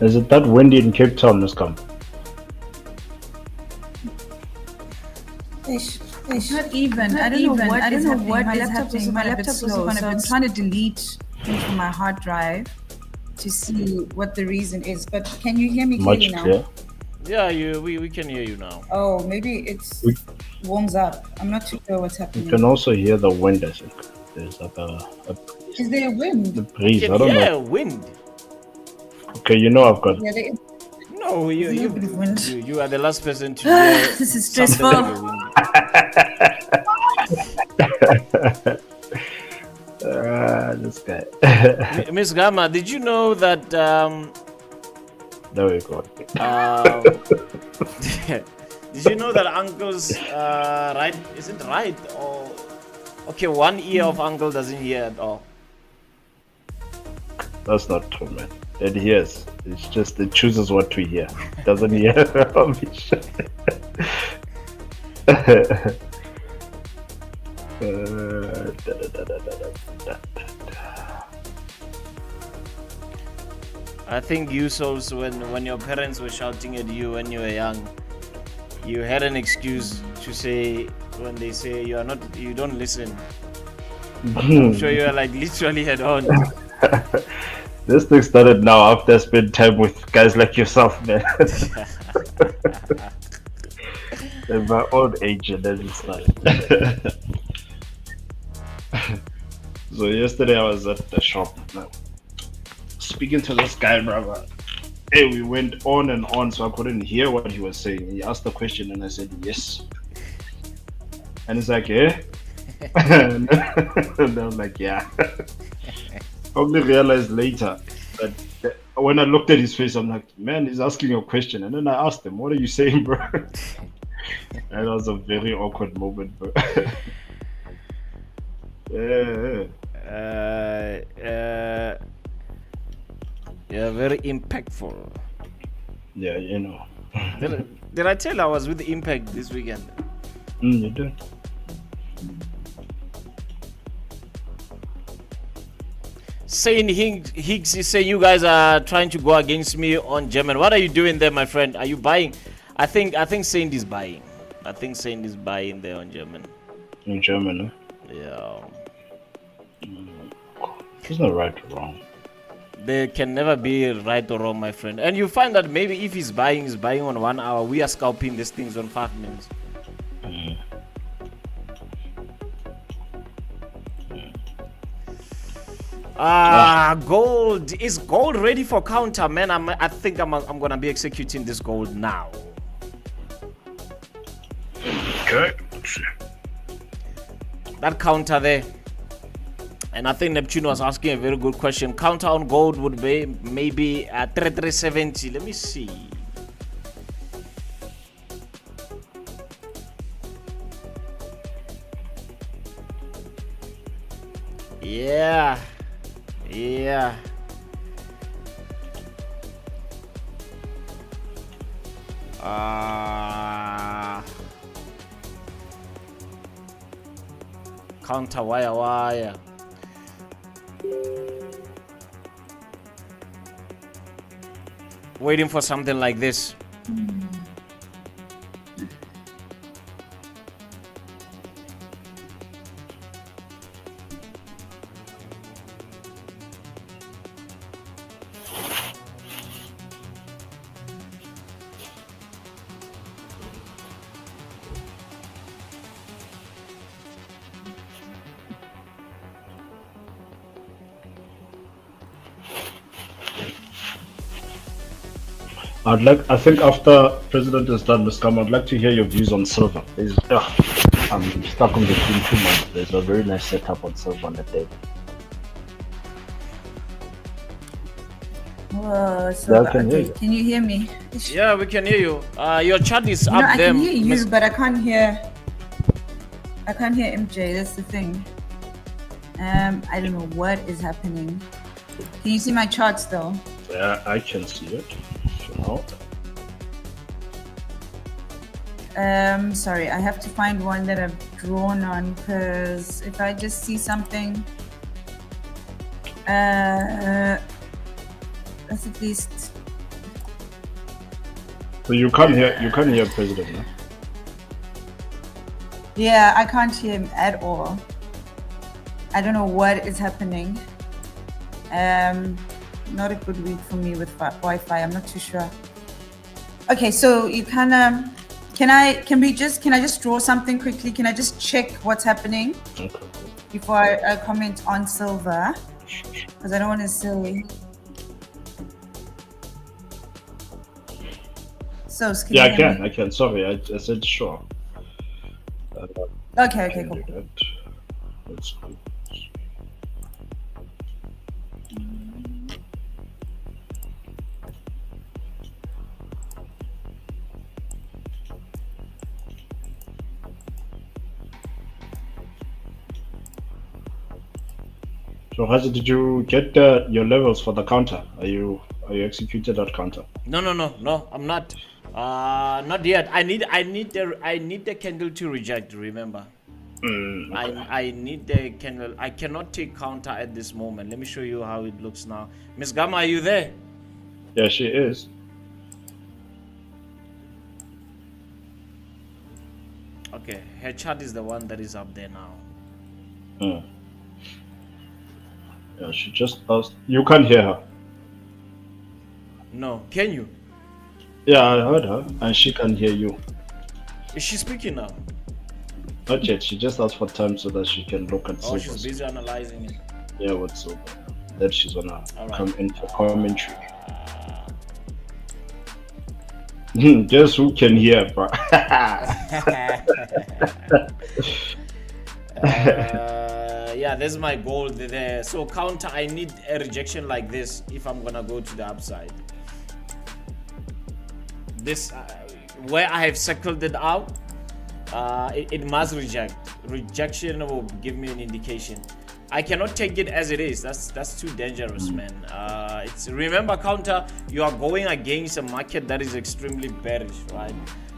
B: Is it that windy in Cape Town, Miss Cam?
C: Not even. I don't know what is happening. My laptop is a bit slow, so I'm trying to delete things from my hard drive to see what the reason is. But can you hear me clearly
B: Much
C: now?
B: clear.
A: Yeah, we can hear you now.
C: Oh, maybe it's warms up. I'm not too sure what's
B: You
C: happening.
B: can also hear the wind, I think. There's like a
C: Is there a wind?
B: breeze.
A: You
B: I
A: can
B: don't
A: hear
B: know.
A: wind.
B: Okay, you know I've got.
C: Yeah, there is.
A: No,
C: There's a little bit of wind.
A: you are the last person to hear.
C: This is
A: something
C: stressful.
A: like a wind.
B: This guy.
A: Miss Gamma, did you know that?
B: There we go.
A: Did you know that uncle's right isn't right or okay? One ear of uncle doesn't hear at all.
B: That's not true, man. It hears. It's just it chooses what to hear. It doesn't hear rubbish.
A: I think you souls when your parents were shouting at you when you were young, you had an excuse to say when they say you don't listen. I'm sure you are like literally head on.
B: This thing started now after I spent time with guys like yourself, man. At my old age, and then it started. So yesterday I was at the shop, speaking to this guy, brother. Hey, we went on and on, so I couldn't hear what he was saying. He asked the question, and I said yes. And he's like, "Yeah," and I'm like, "Yeah." Probably realized later that when I looked at his face, I'm like, "Man, he's asking you a question." And then I asked him, "What are you saying, bro?" And that was a very awkward moment, bro. Yeah.
A: Yeah, very impactful.
B: Yeah, you know.
A: Did I tell you I was with Impact this weekend?
B: You did.
A: Saying Higgs is saying you guys are trying to go against me on German. What are you doing there, my friend? Are you buying? I think Saint is buying. I think Saint is buying there on German.
B: In German,
A: Yeah.
B: He's not right or wrong.
A: There can never be right or wrong, my friend. And you find that maybe if he's buying on 1 hour. We are scalping these things on 5 minutes. Gold. Is gold ready for counter, man? I think I'm gonna be executing this gold now.
B: Okay.
A: That counter there. And I think Neptune was asking a very good question. Counter on gold would be maybe 3370. Let me see. Yeah. Counter wire. Waiting for something like this.
B: I think after President is done, Ms. Kama, I'd like to hear your views on silver. I'm stuck on between 2 months. There's a very nice setup on silver on the day.
C: Whoa,
B: Yeah,
C: so
B: I can hear
C: okay.
B: you.
C: Can you hear me?
A: Yeah, we can hear you. Your chat is
C: No,
A: up
C: I
A: there.
C: can hear you,
A: Miss-
C: but I can't hear. I can't hear MJ. That's the thing. I don't know what is happening. Can you see my charts though?
B: Yeah, I can see it. So
C: Sorry, I have to find one that I've drawn on because if I just see something, that's at least.
B: So you can't hear President, no?
C: Yeah, I can't hear him at all. I don't know what is happening. Not a good week for me with Wi-Fi. I'm not too sure. Okay, so you can I just draw something quickly? Can I just check what's happening
B: Okay.
C: before I comment on silver? Because I don't want to say. So, can
B: Yeah,
C: you hear me?
B: I can. Sorry, I said sure.
C: Okay,
B: Can
C: cool.
B: do that. That's good. So, Hazi, did you get your levels for the counter? Are you executed that counter?
A: No, I'm not. Not yet. I need the candle to reject. Remember,
B: Okay.
A: I need the candle. I cannot take counter at this moment. Let me show you how it looks now. Miss Gamma, are you there?
B: Yeah, she is.
A: Okay, her chart is the one that is up there now.
B: Yeah, she just asked. You can't hear her.
A: No, can you?
B: Yeah, I heard her, and she can hear you.
A: Is she speaking now?
B: Not yet. She just asked for time so that she can look at
A: Oh,
B: silver.
A: she's busy analyzing it.
B: Yeah, what's silver? Then she's gonna
A: All right.
B: come into commentary. Guess who can hear, bro?
A: Yeah, there's my goal there. So counter, I need a rejection like this if I'm gonna go to the upside. This where I have circled it out, it must reject. Rejection will give me an indication. I cannot take it as it is. That's too dangerous, man. It's remember counter. You are going against a market that is extremely bearish, right?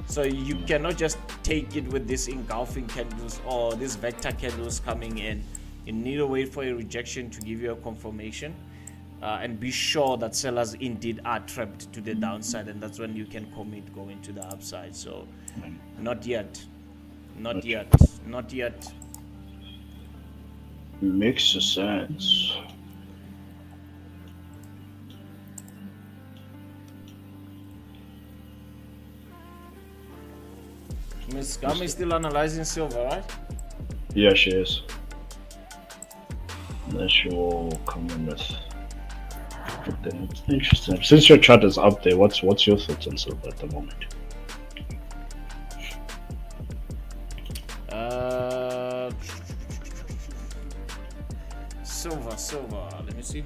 A: So you cannot just take it with this engulfing candles or these vector candles coming in. You need to wait for a rejection to give you a confirmation, and be sure that sellers indeed are trapped to the downside, and that's when you can commit going to the upside. So not yet.
B: Makes sense.
A: Miss Gam is still analyzing silver, right?
B: Yeah, she is. Then she will come in with. It's interesting. Since your chart is up there, what's your thoughts on silver at the moment?
A: Silver. Let me see.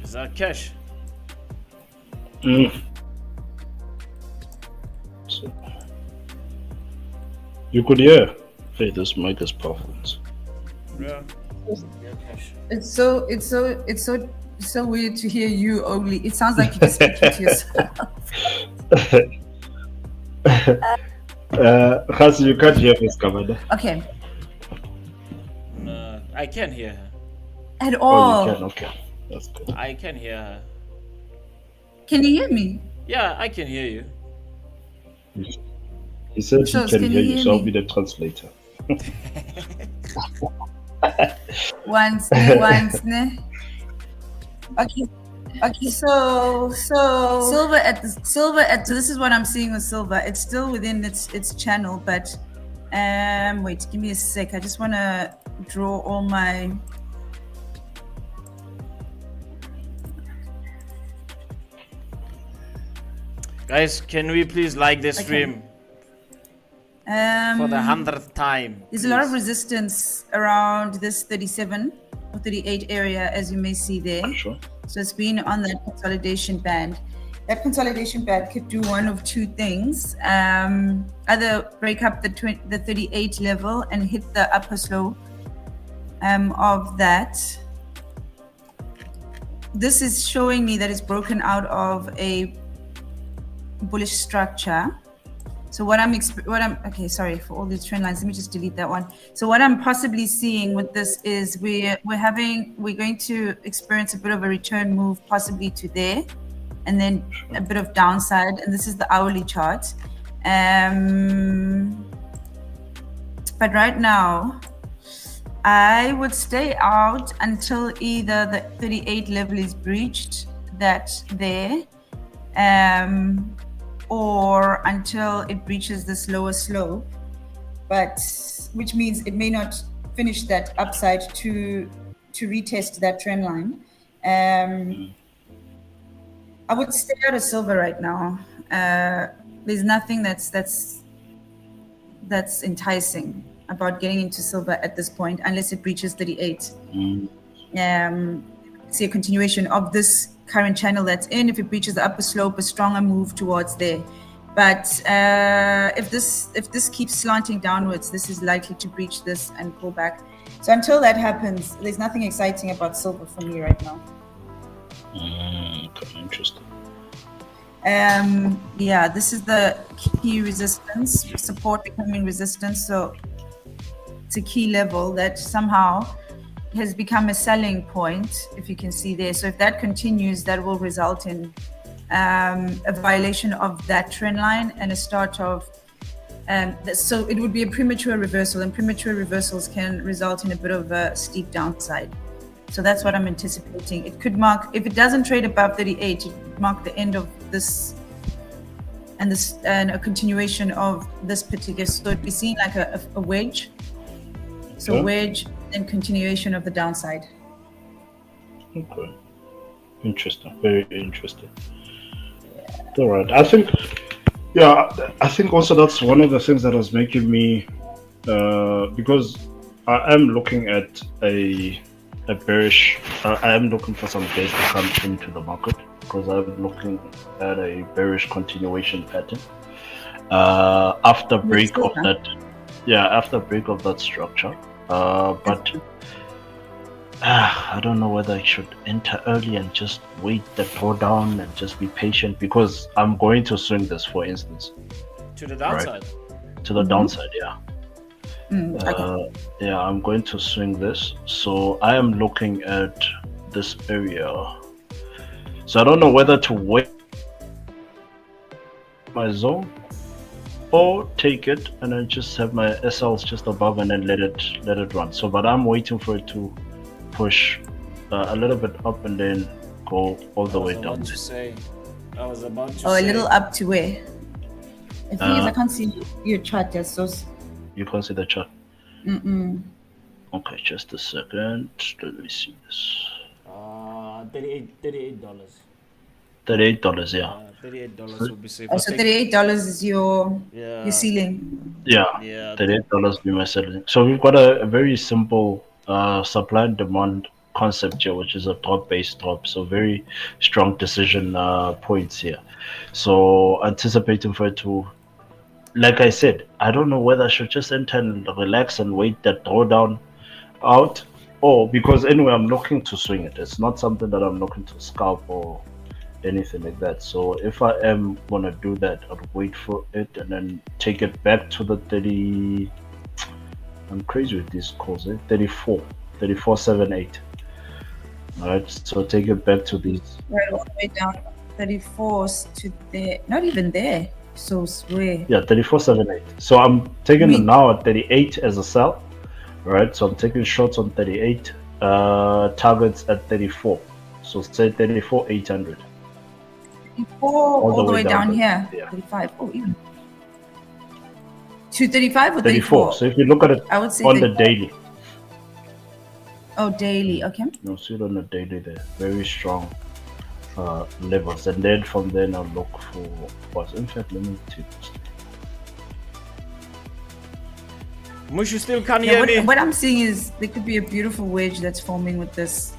A: Is that cash?
B: Mm. So, you could hear. Hey, this mic is powerful.
A: Yeah. Yeah, cash.
C: It's so weird to hear you only. It sounds like you're just speaking to yourself.
B: Khas, you can't hear Miss Kamada.
C: Okay.
A: No, I can hear her.
C: At
B: Oh, you
C: all.
B: can. Okay, that's good.
A: I can hear her.
C: Can you hear me?
A: Yeah, I can hear you.
B: He said he
C: Shows,
B: can
C: can
B: hear
C: you
B: you,
C: hear
B: so I'll
C: me?
B: be the translator.
C: Once, ne. Okay. Okay, so silver at so this is what I'm seeing with silver. It's still within its channel, but wait, give me a sec. I just want to draw all my
A: Guys, can we please like this
C: Okay.
A: stream for the 100th time?
C: There's a lot of
A: please?
C: resistance around this 37 or 38 area, as you may see there.
B: Sure.
C: So it's been on that consolidation band. That consolidation band could do one of two things: either break up the 38 level and hit the upper slope of that. This is showing me that it's broken out of a bullish structure. So what I'm okay, sorry for all these trend lines. Let me just delete that one. So what I'm possibly seeing with this is we're going to experience a bit of a return move, possibly to there, and then a bit of downside. And this is the hourly chart. But right now, I would stay out until either the 38 level is breached, that there, or until it breaches this lower slope, but which means it may not finish that upside to retest that trend line. I would stay out of silver right now. There's nothing that's enticing about getting into silver at this point, unless it breaches 38. See a continuation of this current channel that's in. If it breaches the upper slope, a stronger move towards there. But if this keeps slanting downwards, this is likely to breach this and pull back. So until that happens, there's nothing exciting about silver for me right now.
B: Okay, interesting.
C: Yeah, this is the key resistance, support becoming resistance. So it's a key level that somehow has become a selling point, if you can see there. So if that continues, that will result in a violation of that trend line and a start of so it would be a premature reversal, and premature reversals can result in a bit of a steep downside. So that's what I'm anticipating. It could mark, if it doesn't trade above 38, it would mark the end of this and a continuation of this particular. So it'd be seen like a wedge. So wedge and continuation of the downside.
B: Okay. Interesting. Very interesting. All right. I think also that's one of the things that was making me, because I am looking at a bearish. I am looking for some days to come into the market because I'm looking at a bearish continuation pattern. After break of that, after break of that structure. But I don't know whether I should enter early and just wait the drawdown and just be patient, because I'm going to swing this, for instance.
A: To the downside?
B: Right? To the downside, yeah. Yeah, I'm going to swing this. So I am looking at this area. So I don't know whether to wait my zone or take it and then just have my SLs just above and then let it run. So, but I'm waiting for it to push a little bit up and then go all the way down.
A: I was about to say.
C: A little up to where? The thing is, I can't see your chart there, so.
B: You can't see the chart? Okay, just a second. Let me see this.
A: $38.
B: $38, yeah.
A: $38 would be safe.
C: Oh, so $38 is your ceiling.
B: Yeah, $38 will be my ceiling. So we've got a very simple supply and demand concept here, which is a top-based drop. So very strong decision points here. So anticipating for it to, like I said, I don't know whether I should just enter and relax and wait that drawdown out, or because anyway I'm looking to swing it. It's not something that I'm looking to scalp or anything like that. So if I am gonna do that, I'll wait for it and then take it back to the 30. I'm crazy with these calls, 34.78. All right, so take it back to these.
C: Right, all the way down 34 to there. Not even there. So swear.
B: Yeah, 34.78. So I'm taking it now at 38 as a sell. All right, so I'm taking shots on 38. Targets at 34. So say 34.800.
C: 34 all the way down here.
B: Yeah.
C: 35. Oh, even. To 35 or
B: 34. So if you look at it
C: I would say
B: on the daily.
C: Oh, daily. Okay.
B: No, see it on the daily there. Very strong levels. And then from there I'll look for what. In fact, let me take this.
A: Mush, you still can't hear me?
C: What I'm seeing is there could be a beautiful wedge that's forming with this.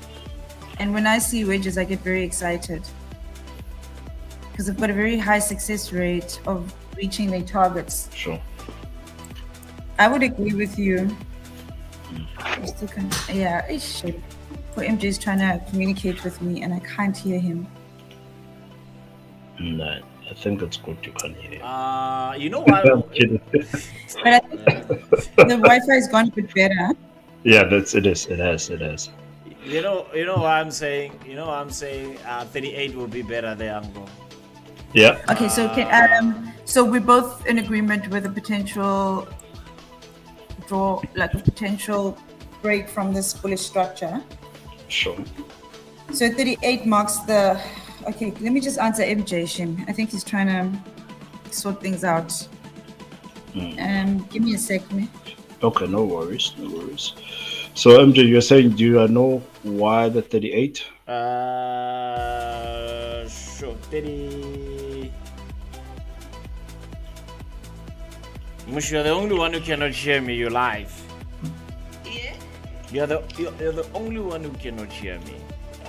C: And when I see wedges, I get very excited. Because they've got a very high success rate of reaching their targets.
B: Sure.
C: I would agree with you. I still can't, yeah, shit. Poor MJ is trying to communicate with me and I can't hear him.
B: No, I think it's good you can hear.
A: You know what?
B: I'm kidding.
C: But I think the Wi-Fi has gone a bit better.
B: Yeah, it is. It has.
A: You know what I'm saying? 38 will be better there, Uncle.
B: Yeah.
C: Okay, so so we're both in agreement with a potential draw, like a potential break from this bullish structure.
B: Sure.
C: So 38 marks the. Okay, let me just answer MJ Shin. I think he's trying to sort things out. Give me a second.
B: Okay, no worries. So MJ, you're saying, do you know why the 38?
A: Sure. 30. Mush, you're the only one who cannot hear me. You're live.
C: Yeah.
A: You're the only one who cannot hear me.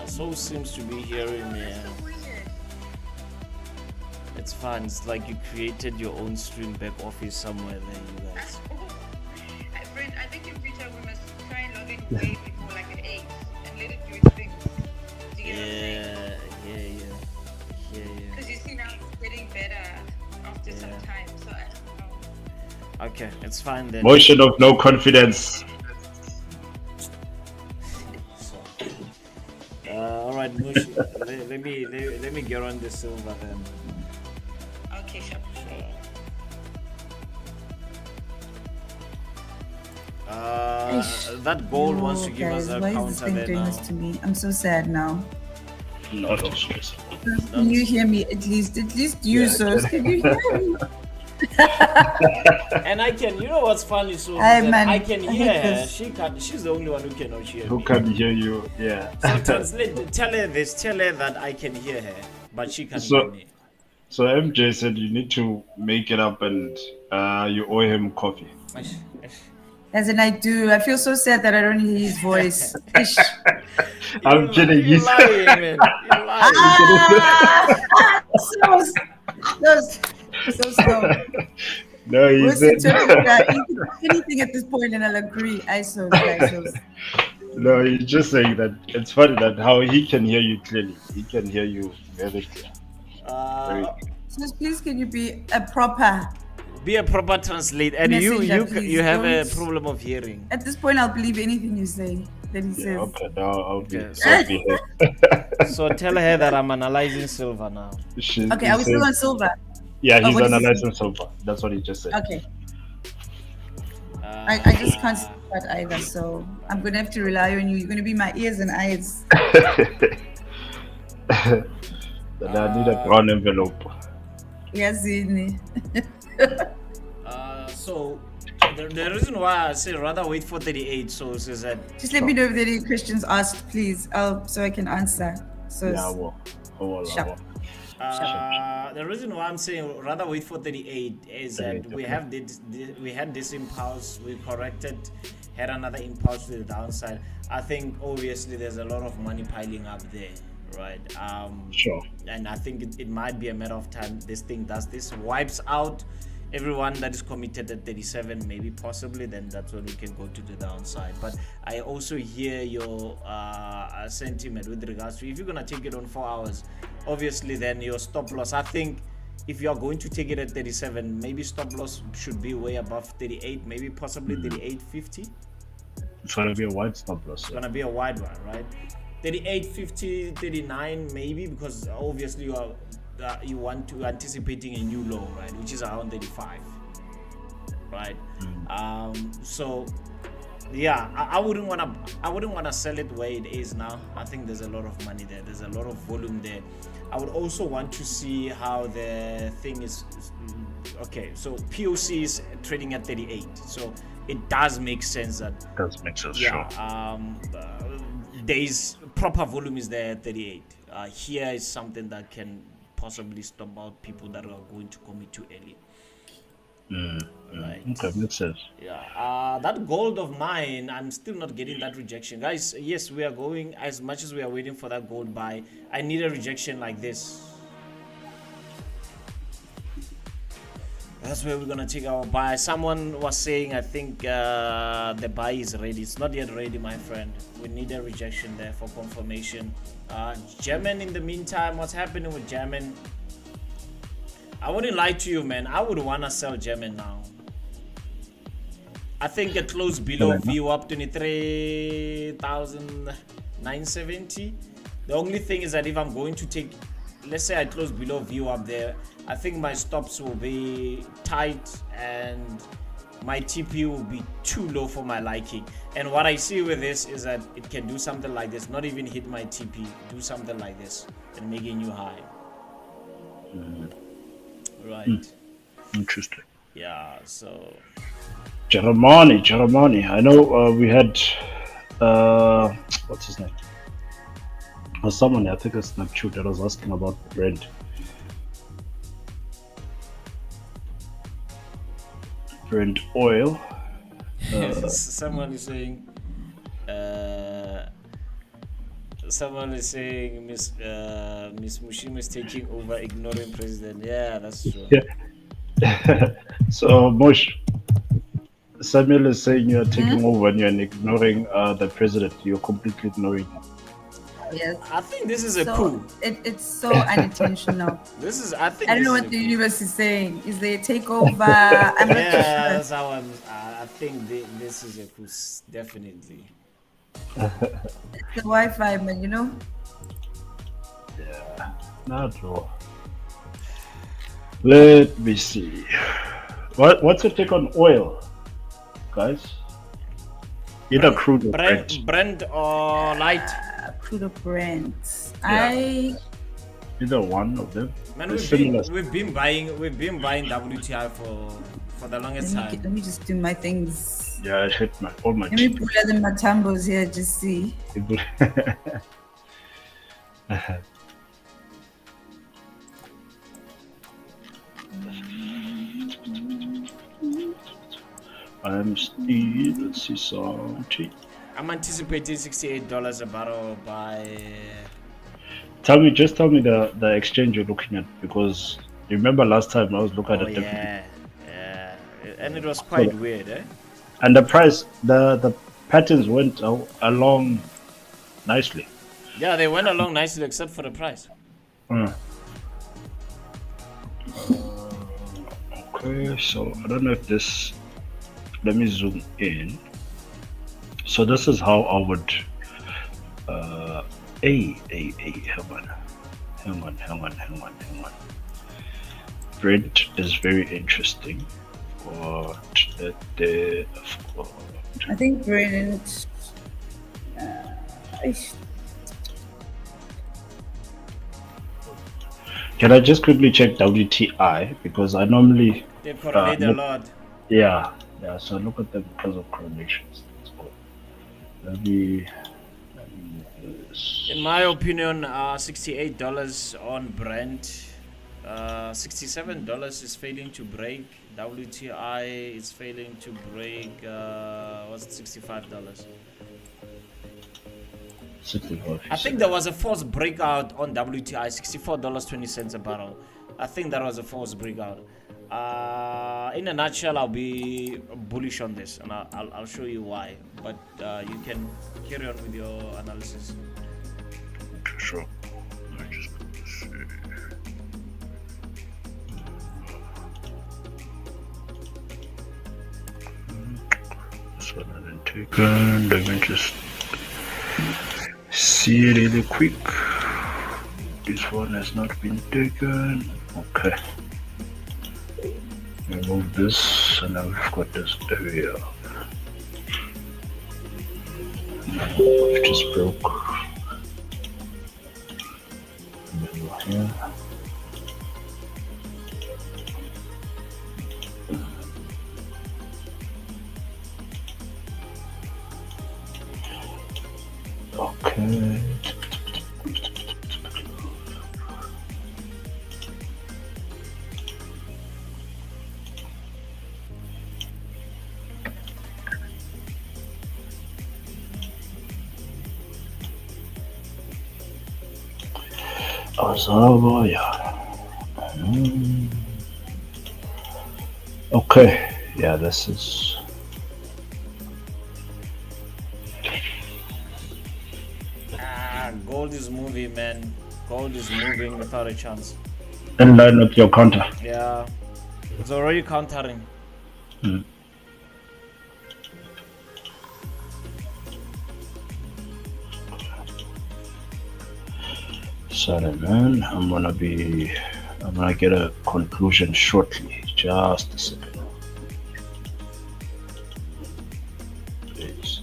A: So seems to be hearing me. It's fun. It's like you created your own stream back office somewhere there, you guys.
C: I think in future we must try and log in way before like at 8 and let it do its thing. Do you get what I'm saying?
A: Yeah.
C: Because you see now it's getting better after some time, so I don't know.
A: Okay, it's fine then.
B: Motion of no confidence.
A: All right, Mush. let me get on the silver then.
C: Okay, sure.
A: That gold wants to give us a
C: why
A: counter
C: is this thing
A: there
C: doing
A: now.
C: this to me? I'm so sad now.
B: Not all stress.
C: Can you hear me at least? At least you, so can you hear me?
A: And I can, you know what's funny? So I can hear her. She's the only one who cannot hear
B: Who
A: me.
B: can hear you? Yeah.
A: So translate, tell her that I can hear her, but she can't hear me.
B: So MJ said you need to make it up and you owe him coffee.
C: As in I do. I feel so sad that I don't hear his voice.
B: I'm kidding.
A: You're lying, man. You're lying.
C: So slow.
B: No, he said.
C: Anything at this point, and I'll agree. ISOs.
B: No, he's just saying that it's funny that how he can hear you clearly. He can hear you very clear.
C: So please, can you be a proper
A: translate? And you have a problem of hearing.
C: At this point, I'll believe anything you say that he says.
B: Okay, now I'll be.
A: Okay, so tell her that I'm analyzing silver now.
C: Okay, are we still on silver?
B: Yeah, he's analyzing silver. That's what he just said.
C: Okay. I just can't see that either, so I'm gonna have to rely on you. You're gonna be my ears and eyes.
B: Then I need a brown envelope.
C: Yes, Sydney.
A: So the reason why I say rather wait for 38, so is that
C: just let me know if there are any questions asked, please, so I can answer. So
B: yeah, I will.
A: The reason why I'm saying rather wait for 38 is that we had this impulse, we corrected, had another impulse to the downside. I think obviously there's a lot of money piling up there, right?
B: Sure.
A: And I think it might be a matter of time this thing does this, wipes out everyone that is committed at 37, maybe possibly, then that's when we can go to the downside. But I also hear your sentiment with regards to if you're going to take it on 4 hours, obviously then your stop loss, I think if you are going to take it at 37, maybe stop loss should be way above 38, maybe possibly 38.50.
B: It's going to be a wide stop loss.
A: It's going to be a wide one, right? 38.50, 39 maybe, because obviously you want to anticipating a new low, right, which is around 35, right? So yeah, I wouldn't want to sell it where it is now. I think there's a lot of money there, there's a lot of volume there. I would also want to see how the thing is. Okay, so POC is trading at 38, so it does make sense that
B: Does make sense,
A: yeah,
B: sure.
A: there is proper volume is there at 38. Here is something that can possibly stop out people that are going to commit too early. Right.
B: Okay, makes sense.
A: Yeah. That gold of mine, I'm still not getting that rejection, guys. Yes, we are going, as much as we are waiting for that gold buy, I need a rejection like this. That's where we're gonna take our buy. Someone was saying, I think the buy is ready. It's not yet ready, my friend. We need a rejection there for confirmation. German, in the meantime, what's happening with German? I wouldn't lie to you, man. I would wanna sell German now. I think it closed below VWAP 23,970. The only thing is that if I'm going to take, let's say I close below VWAP there, I think my stops will be tight and my TP will be too low for my liking. And what I see with this is that it can do something like this, not even hit my TP, do something like this and make a new high. Right.
B: Interesting.
A: Yeah, so
B: Jeremani. I know we had what's his name? Was someone, I think it's Snapchat, that was asking about Brent. Brent oil.
A: someone is saying Miss Mushima is taking over, ignoring president. Yeah, that's true.
B: Yeah. So Mosh, Samuel is saying you're taking over and you're ignoring the president. You're completely ignoring him.
C: Yes.
A: I think this is a
C: So
A: coup.
C: it's so unintentional.
A: This is, I think.
C: I don't know
A: this
C: what
A: is
C: the
A: a coup.
C: universe is saying. Is there a takeover? I'm not
A: Yeah,
C: sure.
A: that's how I think this is a coup, definitely.
C: It's the Wi-Fi, man. You know.
B: Yeah, not all. Let me see. What's your take on oil, guys? Either crude or Brent.
A: Brent or light.
C: Crude or Brent.
B: Yeah. Either one of them.
A: Man,
B: They're
A: we've
B: similar.
A: been buying WTI for the longest time.
C: Let me just do my things.
B: Yeah, I hit all my
C: Let me pull out the matambos here, just see. I'm still, let's see, something.
A: I'm anticipating $68 a barrel by.
B: Tell me the exchange you're looking at, because you remember last time I was looking at it.
A: Yeah, and it was quite weird, eh?
B: And the price, the patterns went along nicely.
A: Yeah, they went along nicely except for the price.
B: Okay, so I don't know if this. Let me zoom in. So this is how I would. Hang on. Brent is very interesting.
C: I think Brent.
B: Can I just quickly check WTI, because I normally
A: They correlate a lot.
B: yeah. So look at them because of correlations. Let me
A: In my opinion, $68 on Brent $67 is failing to break. WTI is failing to break. Was it $65?
B: 65.
A: I think there was a false breakout on WTI, $64.20 a barrel. I think that was a false breakout. In a nutshell, I'll be bullish on this, and I'll show you why. But you can carry on with your analysis.
B: Sure. I just put this here. This one hasn't taken. Let me just see it really quick. This one has not been taken. Okay. Remove this, and now we've got this area. It just broke. Middle here. Okay. Okay, yeah, this is
A: Gold is moving, man. Gold is moving without a chance.
B: in line with your counter.
A: Yeah, it's already countering.
B: Sorry, man. I'm gonna get a conclusion shortly. Just a second. Please.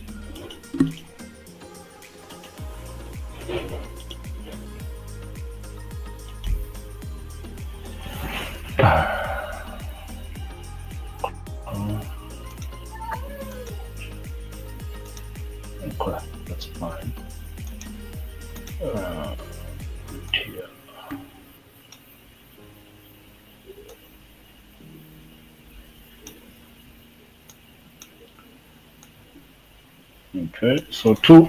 B: Okay, that's fine. Here. Okay, so two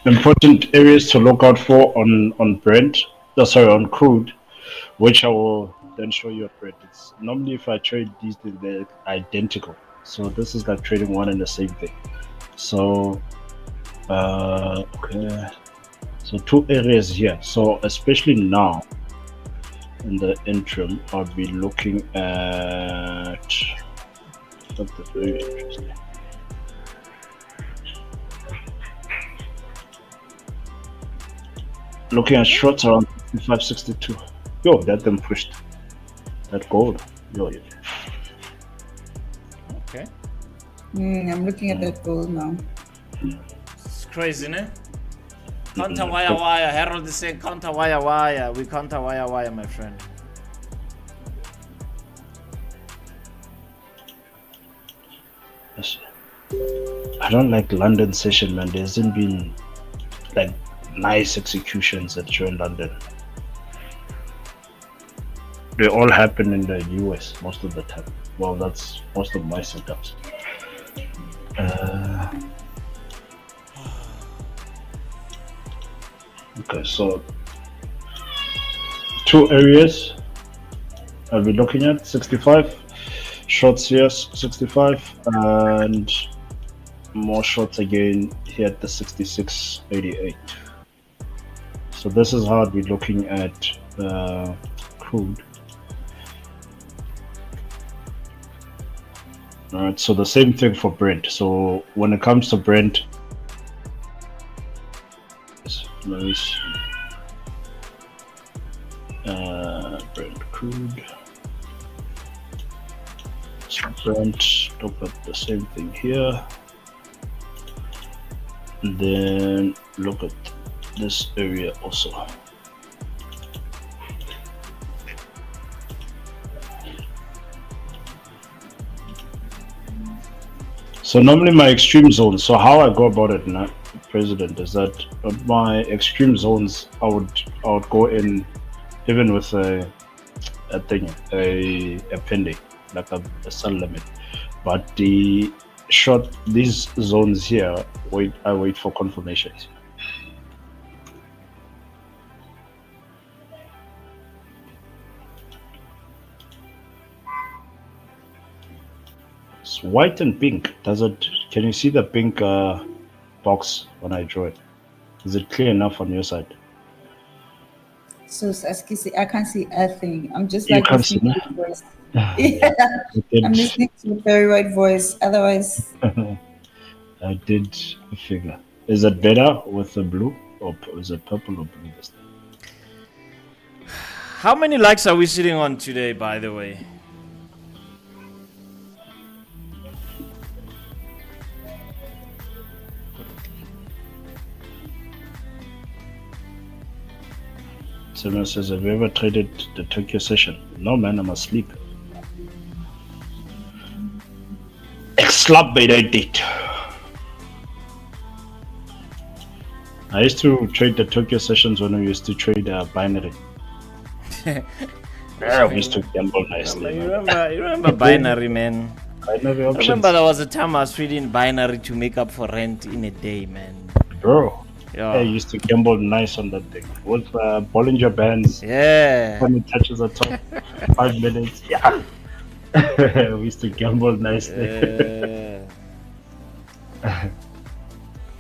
B: important areas to look out for on Brent. On crude, which I will then show you at Brent. It's normally if I trade these things, they're identical. So this is like trading one and the same thing. So okay. So two areas here. So especially now in the interim, I'll be looking at something very interesting. Looking at shorts around 55.62. Yo, that them pushed that gold. Yo.
A: Okay.
C: I'm looking at that gold now.
A: It's crazy, ne? Counter wire. Harold is saying counter wire. We counter wire, my friend.
B: Yes. I don't like London session, man. There hasn't been like nice executions that show in London. They all happen in the US most of the time. Well, that's most of my setups. Okay, so two areas I'll be looking at: 65 shorts here, 65, and more shorts again here at the 66.88. So this is how I'll be looking at crude. All right, so the same thing for Brent. So when it comes to Brent, let me see. Brent crude. So Brent, look at the same thing here. And then look at this area also. So normally my extreme zones, so how I go about it now, President, is that my extreme zones I would go in even with a a thing, a pending, like a sell limit. But the short, these zones here, I wait for confirmations. It's white and pink. Can you see the pink box when I draw it? Is it clear enough on your side?
C: So Saski, I can't see a thing. I'm just
B: You
C: like
B: can't see
C: listening
B: me.
C: to your voice. Yeah, I'm listening to a very white voice. Otherwise,
B: I did figure. Is it better with the blue, or is it purple or blue this time?
A: How many likes are we sitting on today, by the way?
B: Someone says, have you ever traded the Tokyo session? No, man, I'm asleep. Slap bait I did. I used to trade the Tokyo sessions when we used to trade binary. Yeah, we used to gamble nicely.
A: You remember binary, man?
B: Binary
A: I
B: options.
A: remember there was a time I was trading binary to make up for rent in a day, man.
B: Bro,
A: Yeah.
B: I used to gamble nice on that thing. With Bollinger Bands.
A: Yeah.
B: When it touches the top, 5 minutes. Yeah. We used to gamble nicely.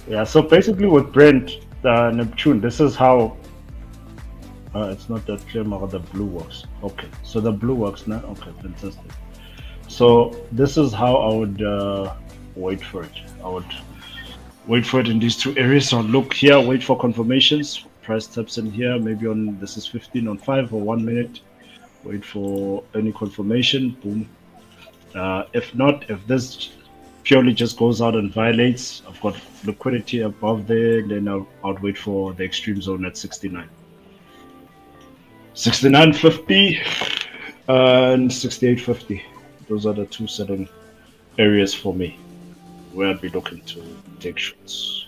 B: Yeah, so basically with Brent, Neptune, this is how it's not that clear how the blue works. Okay, so the blue works now. Okay, fantastic. So this is how I would wait for it. I would wait for it in these two areas. So look here, wait for confirmations. Price taps in here, maybe on this is 15 on 5 or 1 minute. Wait for any confirmation. Boom. If not, if this purely just goes out and violates, I've got liquidity above there, then I'll wait for the extreme zone at 69. 69.50 and 68.50. Those are the two certain areas for me where I'd be looking to take shots.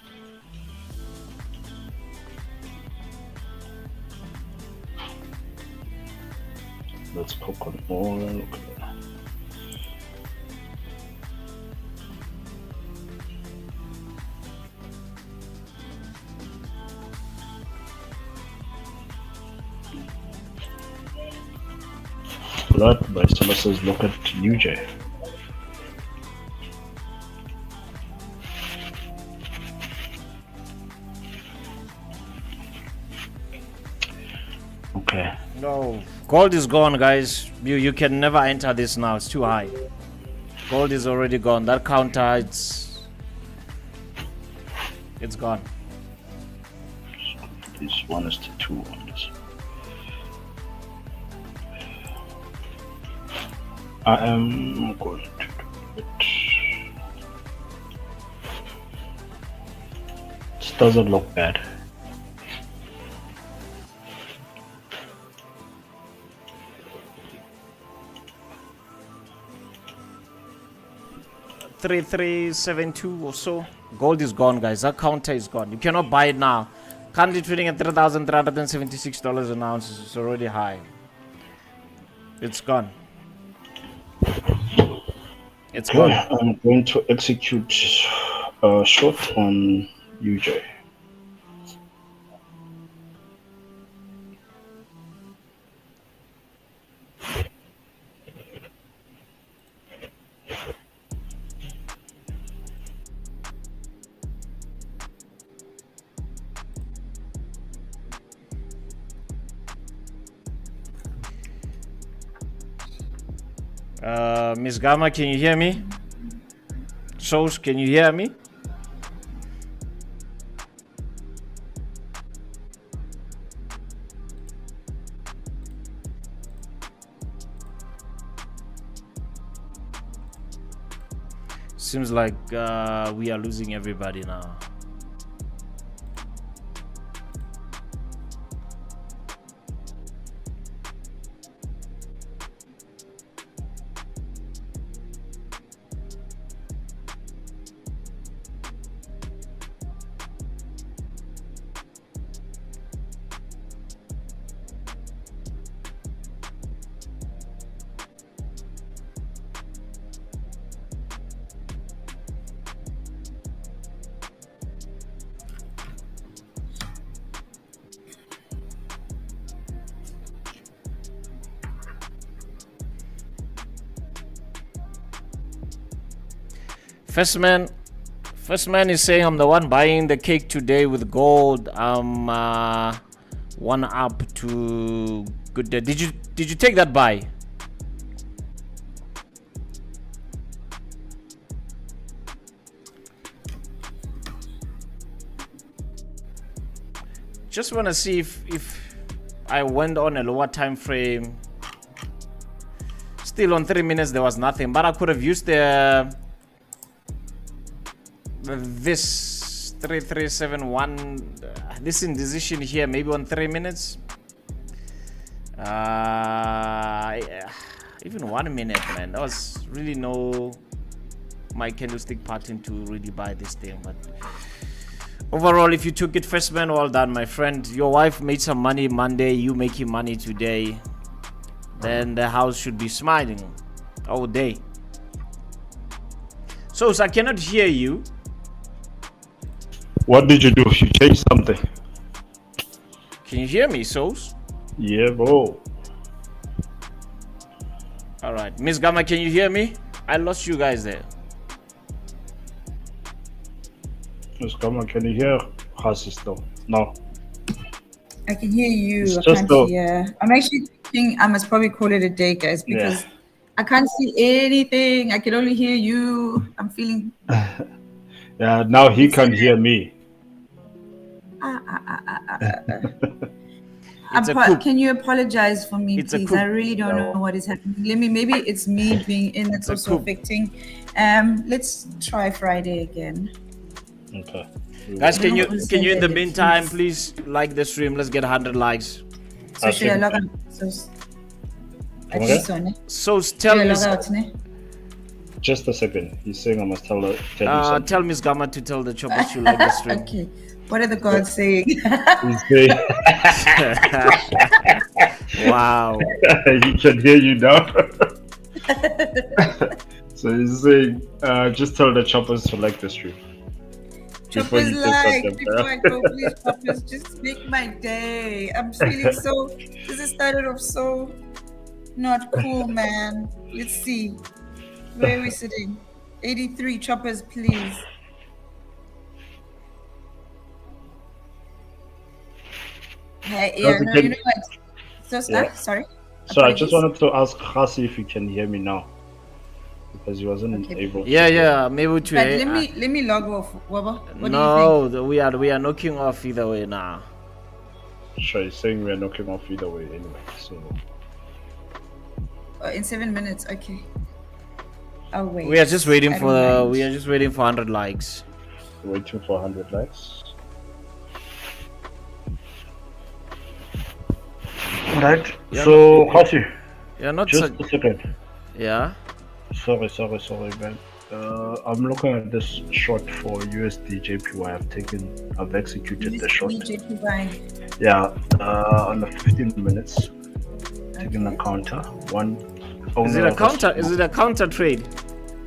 B: Let's poke on oil. Okay. Blood by someone says look at UJ. Okay.
A: No, gold is gone, guys. You can never enter this now. It's too high. Gold is already gone. That counter, it's gone.
B: This 1:2 on this. I am going to do it. This doesn't look bad.
A: $3,372 or so. Gold is gone, guys. That counter is gone. You cannot buy it now. Currently trading at $3,376 an ounce. It's already high. It's gone. It's gone.
B: I'm going to execute a shot on UJ.
A: Miss Gamma, can you hear me? Soos, can you hear me? Seems like we are losing everybody now. First man is saying I'm the one buying the cake today with gold. I'm one up to good day. Did you take that buy? Just want to see if I went on a lower time frame. Still on 3 minutes there was nothing, but I could have used this 3371 this indecision here maybe on 3 minutes. Even 1 minute, man. That was really no my candlestick pattern to really buy this thing. But overall, if you took it first, man, well done, my friend. Your wife made some money Monday, you making money today, then the house should be smiling all day. So I cannot hear you.
B: What did you do? You changed something.
A: Can you hear me, Sos?
B: Yeah, bro.
A: All right, Miss Gamma, can you hear me? I lost you guys there.
B: Miss Gamma, can you hear Hasi still? No.
C: I can hear you.
B: It's
C: I
B: just
C: can't hear. I'm actually thinking I must probably call it a day, guys, because I can't see anything. I can only hear you. I'm feeling.
B: Yeah, now he can't hear me.
C: Can you apologize for me,
A: It's a
C: please?
A: coup.
C: I really don't know what is happening. Maybe it's me being in that's
A: It's a
C: also
A: coup.
C: affecting. Let's try Friday again.
B: Okay.
A: Guys, can you in the
C: Please.
A: meantime please like the stream? Let's get 100 likes.
C: So should I log out? I think so, ne?
A: So
C: Should
A: tell
C: I
A: Miss
C: log out, ne?
B: Just a second. He's saying I must tell you something.
A: tell Miss Gamma to tell the choppers you like the stream.
C: Okay. What are the gods saying?
B: He's saying
A: Wow.
B: he can hear you now. So he's saying just tell the choppers to like the stream. Before
C: Choppers
B: you take
C: like,
B: them,
C: before I go, please, choppers, just make my day. I'm feeling so, this has started off so not cool, man. Let's see. Where are we sitting? 83 choppers, please. Hey, yeah, no, you know what? So, sorry.
B: So I just
C: Apologies.
B: wanted to ask Hasi if he can hear me now. Because he wasn't able to.
A: Yeah, I'm able to
C: But
A: hear.
C: let me log off, Waba. What do you
A: No, we are knocking off either way now.
B: Sure, he's saying we're knocking off either way anyway. So
C: think? In 7 minutes, okay. Oh wait.
A: We are just waiting
C: I
A: for
C: don't mind.
A: 100 likes.
B: waiting for 100 likes. Right.
A: Yeah,
B: So Hasi,
A: You're not
B: just
A: such,
B: a second.
A: yeah.
B: Sorry, man. I'm looking at this short for USD JPY. I've executed the short.
C: JP buying.
B: Yeah, on the 15 minutes. Taking a counter.
A: Is it a counter trade?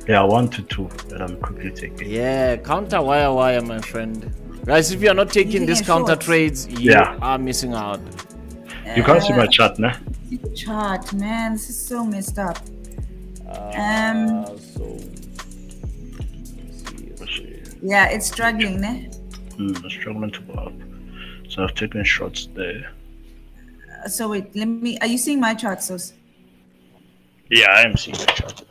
B: Yeah, 1 to 2 that I'm quickly taking.
A: Yeah, counter wire, my friend. Guys, if you are not taking these counter
C: shorts.
A: trades, you
B: Yeah.
A: are missing out.
B: You can't see my chart, nah?
C: See the chart, man. This is so messed up. Yeah, it's struggling, ne?
B: I'm struggling to go up. So I've taken shots there.
C: So wait, are you seeing my chart, Sos?
B: Yeah, I am seeing the chart.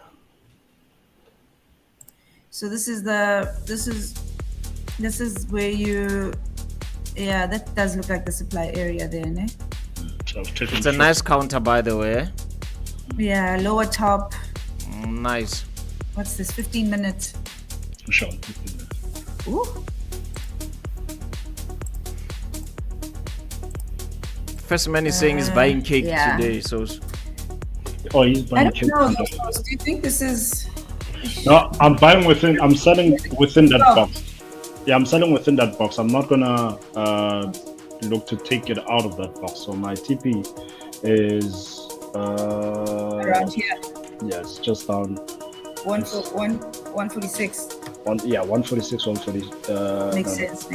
C: So this is where you, yeah, that does look like the supply area there, ne?
B: So I've taken
A: It's a nice counter, by the way.
C: Yeah, lower top.
A: Nice.
C: What's this? 15 minutes.
B: shot.
C: Ooh.
A: First man is saying he's buying cake
C: yeah.
A: today, so
B: Oh, he's
C: I
B: buying
C: don't
B: cake.
C: know. Do you think this is?
B: No, I'm selling within that box. Yeah, I'm selling within that box. I'm not gonna look to take it out of that box. So my TP is
C: Around here.
B: yes, just down
C: 146.
B: 146, 140.
C: Makes sense.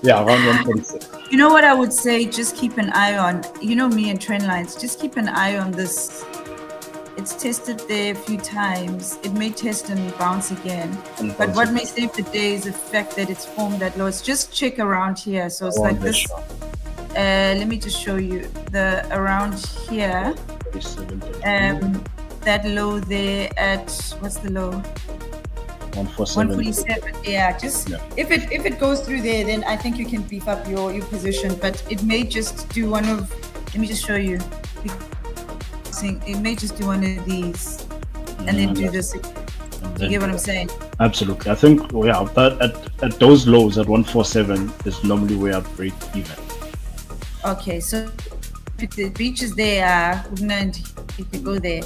B: Yeah, around 146.
C: You know what I would say? Just keep an eye on. You know me and trend lines. Just keep an eye on this It's tested there a few times. It may test and bounce again.
B: And
C: But
B: bounce
C: what
B: again.
C: may save the day is the fact that it's formed that low. It's just check around here. So it's
B: Around
C: like this.
B: sure.
C: Let me just show you the around here.
B: 37,
C: That low there at what's the low?
B: 147.
C: 147. Yeah, just if it goes through there, then I think you can beef up your position. But it may just do one of. Let me just show you. It may just do one of these, and then do this. You get what I'm saying?
B: Absolutely. I think that at those lows at 147 is normally where I break even.
C: Okay, so if the reaches there, you could go there.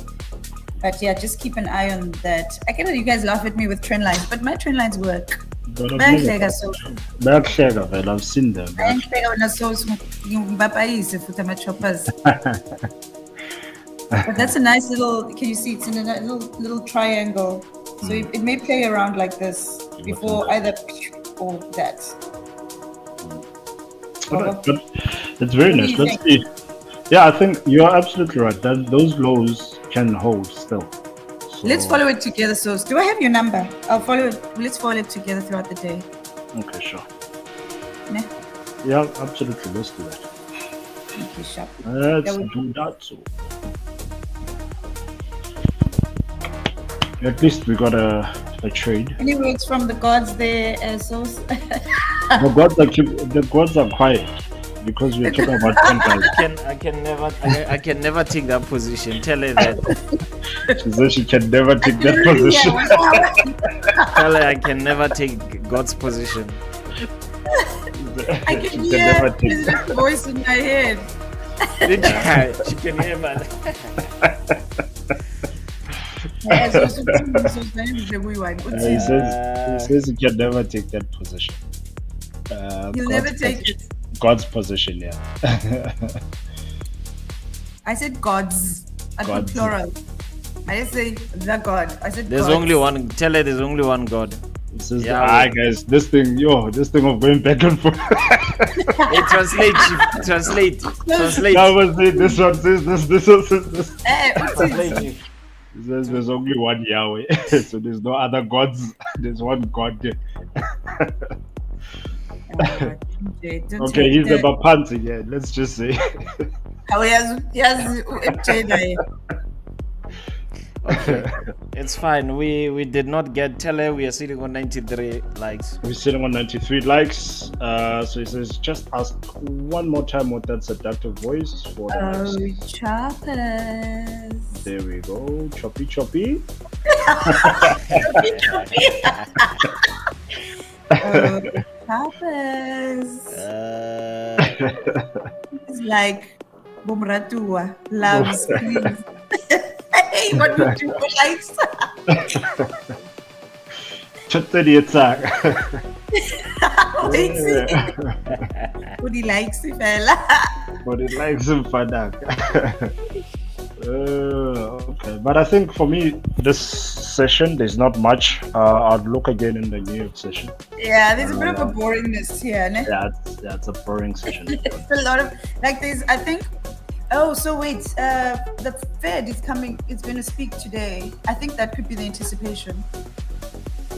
C: But yeah, just keep an eye on that. I get that you guys laugh at me with trend lines, but my trend lines work.
B: But
C: Bayahleka so.
B: Bayahleka vele, I've seen them.
C: Bayahleka wena so ngibapayise futhi ama-choppers. But that's a nice little, can you see it's in a little triangle. So it may play around like this before either or that.
B: But it's very nice. Let's see. Yeah, I think you're absolutely right. That those lows can hold still. So,
C: Let's follow it together. So do I have your number? I'll follow it. Let's follow it together throughout the day.
B: Okay, sure.
C: Ne?
B: Yeah, absolutely. Let's do that.
C: Okay, sharp.
B: Let's do that. So at least we got a trade.
C: Any words from the gods there, so
B: The gods are quiet because we're talking about 10 guys.
A: I can never take that position. Tell her that.
B: She says she can never take that position.
A: Tell her I can never take God's position.
C: I can hear the voice in my head.
A: She can hear, man.
B: He says he can never take that position.
C: You'll never take it.
B: God's position, yeah.
C: I said gods. I put
B: Gods.
C: plural. I didn't say the God. I said
A: There's
C: gods.
A: only one. Tell her there's only one God.
B: He says,
A: Yeah,
B: guys, this thing of going back and forth.
A: Hey, translate.
B: That was it. This one says this one says this.
A: Translate.
B: He says there's only one Yahweh, so there's no other gods. There's one God. Okay, he's the Bapanti, yeah. Let's just say.
A: Okay, it's fine. We did not get. Tell her we are sitting on 93 likes.
B: We're sitting on 93 likes. So he says, just ask one more time what that seductive voice for the next.
C: Choppers.
B: There we go. Choppy choppy.
C: Choppers. It's like Bomratua loves please. Hey, what would you like?
B: Chattani attack.
C: What he likes, fella.
B: But it likes him fadak. Okay, but I think for me, this session, there's not much. I'll look again in the New York session.
C: Yeah, there's a bit of a boringness here, ne?
B: Yeah, it's a boring session.
C: It's a lot of, like, there's, I think, oh, so wait, the Fed is coming, it's going to speak today. I think that could be the anticipation.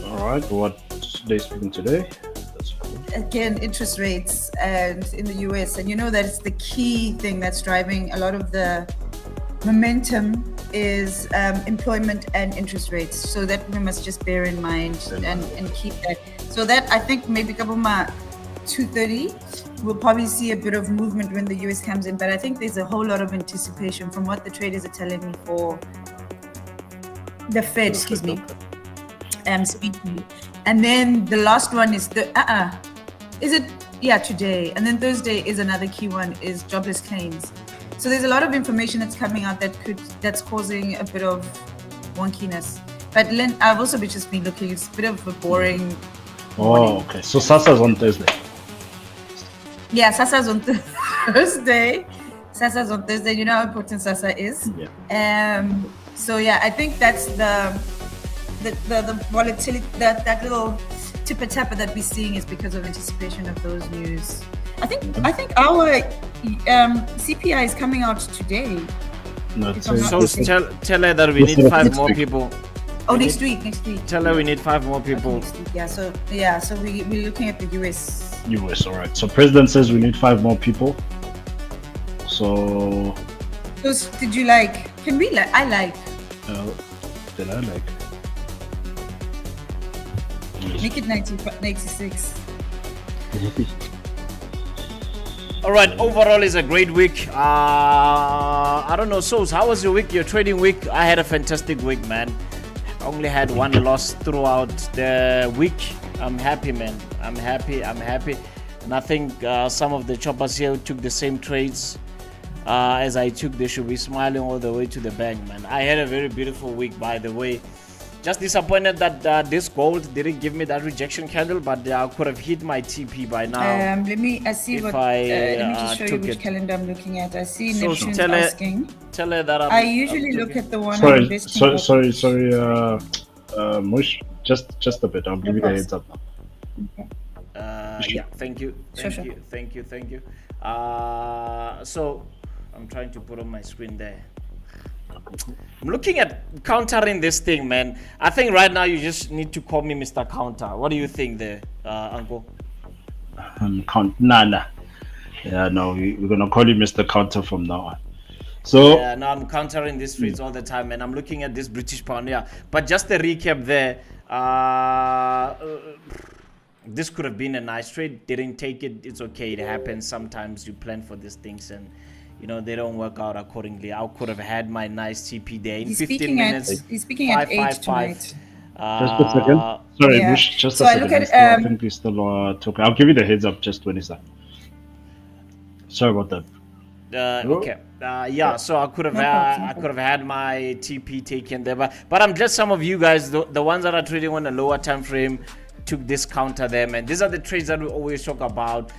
B: All right, what they speaking today? That's cool.
C: Again, interest rates and in the US, and you know that it's the key thing that's driving a lot of the momentum is employment and interest rates. So that we must just bear in mind and keep that. So that I think maybe Kabuma 230, we'll probably see a bit of movement when the US comes in, but I think there's a whole lot of anticipation from what the traders are telling me for the Fed, excuse me, speaking. And then the last one is the, is it? Yeah, today. And then Thursday is another key one, is jobless claims. So there's a lot of information that's coming out that's causing a bit of wonkiness. But I've also just been looking, it's a bit of a boring.
B: Oh, okay. So Sasa's on Thursday.
C: Yeah, Sasa's on Thursday. Sasa's on Thursday. You know how important Sasa is.
B: Yeah.
C: So yeah, I think that's the volatility, that little tipper tapper that we're seeing is because of anticipation of those news. I think our CPI is coming out today.
B: No,
C: If
B: it's
C: I'm not
A: So
C: mistaken.
A: tell her that we need 5 more people.
C: Oh,
A: We
C: next
A: need-
C: week.
A: Tell her we need 5 more
C: Okay,
A: people.
C: next week. So we're looking at the US.
B: US, all right. So president says we need 5 more people. So,
C: Those did you like? Can we like? I like.
B: did I like?
C: Make it 96.
A: All right, overall is a great week. I don't know, Souls, how was your week, your trading week? I had a fantastic week, man. I only had one loss throughout the week. I'm happy, man. I'm happy. And I think some of the choppers here took the same trades as I took. They should be smiling all the way to the bank, man. I had a very beautiful week, by the way. Just disappointed that this gold didn't give me that rejection candle, but I could have hit my TP by now.
C: Let me
A: let me
C: just show you which calendar I'm looking at. I see
A: So
C: Neptune's
A: tell her-
C: asking.
A: Tell her that
C: I usually look at the one I'm
B: Sorry,
C: investing.
B: sorry, Mush. Just a bit. I'll give you the heads up now.
A: Yeah, thank you.
C: Sure.
A: Thank you. So I'm trying to put on my screen there. I'm looking at countering this thing, man. I think right now you just need to call me Mr. Counter. What do you think there, Uncle?
B: Nah. Yeah, no, we're gonna call you Mr. Counter from now on. So
A: Yeah, no, I'm countering these trades all the time, man. I'm looking at this British pound, yeah. But just a recap there. This could have been a nice trade. Didn't take it. It's okay. It happens. Sometimes you plan for these things and they don't work out accordingly. I could have had my nice TP there in 15 minutes.
C: He's speaking at 8 tonight.
B: just a second. Sorry,
C: Yeah.
B: Mush, just
C: So
B: a
C: I
B: second.
C: look at,
B: I think we still talking. I'll give you the heads up just when it's done. Sorry about that.
A: Okay. Yeah. So I could have
C: No problem.
A: had my TP taken there, but I'm just some of you guys, the ones that are trading on a lower time frame, took this counter there, man. These are the trades that we always talk about.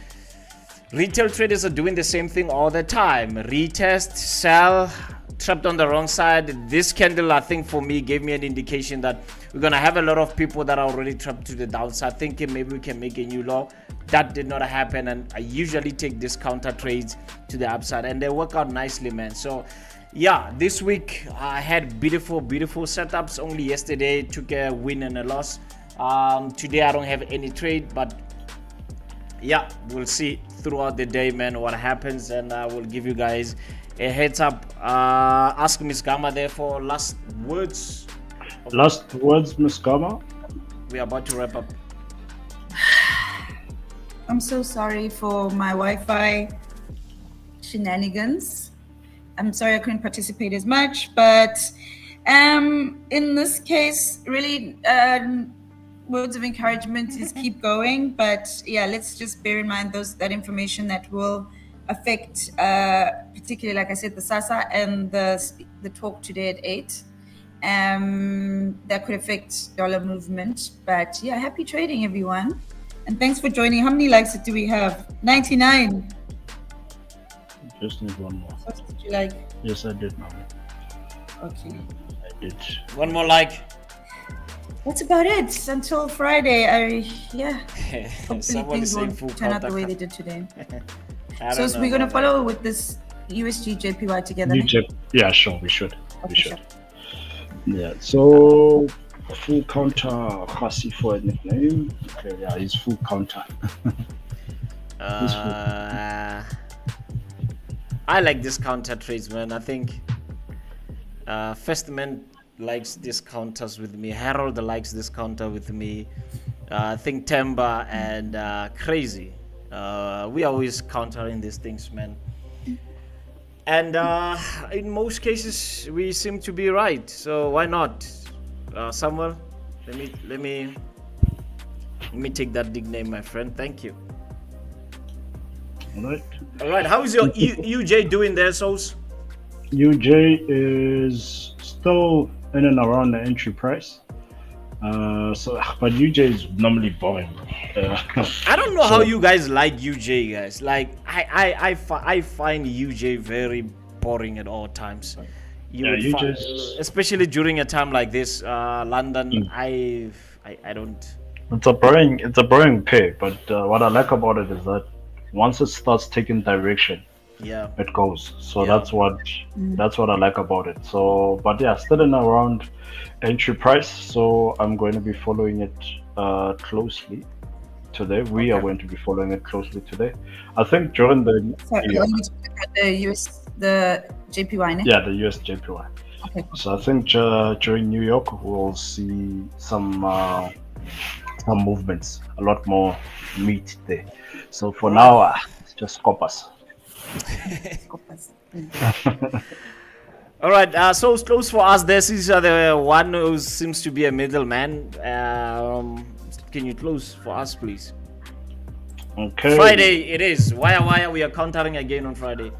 A: Retail traders are doing the same thing all the time. Retest, sell, trapped on the wrong side. This candle, I think for me, gave me an indication that we're gonna have a lot of people that are already trapped to the downside, thinking maybe we can make a new low. That did not happen, and I usually take this counter trades to the upside, and they work out nicely, man. So yeah, this week I had beautiful setups. Only yesterday took a win and a loss. Today I don't have any trade, but yeah, we'll see throughout the day, man, what happens, and I will give you guys a heads up. Ask Miss Gamma there for last words.
B: Miss Gama.
A: We're about to wrap up.
C: I'm so sorry for my Wi-Fi shenanigans. I'm sorry I couldn't participate as much, but in this case, really, words of encouragement is keep going. But yeah, let's just bear in mind that information that will affect, particularly, like I said, the SASA and the talk today at 8. That could affect dollar movement. But yeah, happy trading, everyone. And thanks for joining. How many likes do we have? 99.
B: Just need one more.
C: What did you like?
B: Yes, I did, Mom.
C: Okay.
B: I did.
A: One more like.
C: That's about it. Until Friday. Hopefully
A: Somebody
C: things
A: say
C: won't
A: full
C: turn out the
A: counter.
C: way they did today.
A: I
C: So
A: don't know
C: we're gonna
A: about
C: follow with this USG JPY together.
B: Yeah, sure, we should.
C: Okay, sure.
B: Yeah, so full counter Kasi for a nickname. Okay, yeah, he's full counter.
A: I like this counter trades, man. I think Firstman likes this counters with me. Harold likes this counter with me. I think Temba and Crazy. We always countering these things, man. And in most cases, we seem to be right. So why not? Samuel, let me take that nickname, my friend. Thank you. All right. How is your UJ doing there, Souls?
B: UJ is still in and around the entry price. But UJ is normally boring.
A: I don't know how you guys like UJ, guys. Like I find UJ very boring at all times. Especially during a time like this, London. I don't.
D: It's a boring pair, but what I like about it is that once it starts taking direction,
A: Yeah.
B: it goes. So
A: Yeah.
B: that's what I like about it. So, but yeah, still in around entry price. So I'm going to be following it closely today. We are
A: Okay.
B: going to be following it closely today. I think during the
C: So are you talking about the the JPY, ne?
B: yeah, the US JPY.
C: Okay.
B: So I think during New York we'll see some movements, a lot more meat there. So for
A: All right.
B: now, just coppers.
C: Scopus.
A: All right. So close for us. This is the one who seems to be a middleman. Can you close for us, please?
B: Okay.
A: Friday it is. Why we are countering again on Friday?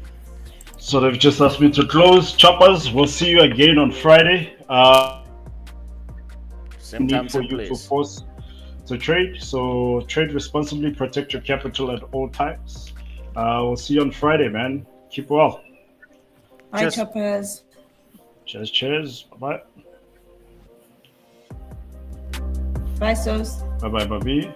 B: So they've just asked me to close. Choppers, we'll see you again on Friday.
A: Same time,
B: Need for
A: same
B: you to
A: place.
B: force to trade. So trade responsibly, protect your capital at all times. We'll see you on Friday, man. Keep well.
C: Bye,
A: Cheers.
C: choppers.
B: Cheers, cheers. Bye
C: Bye, Sos.
B: bye. Bye bye, baby.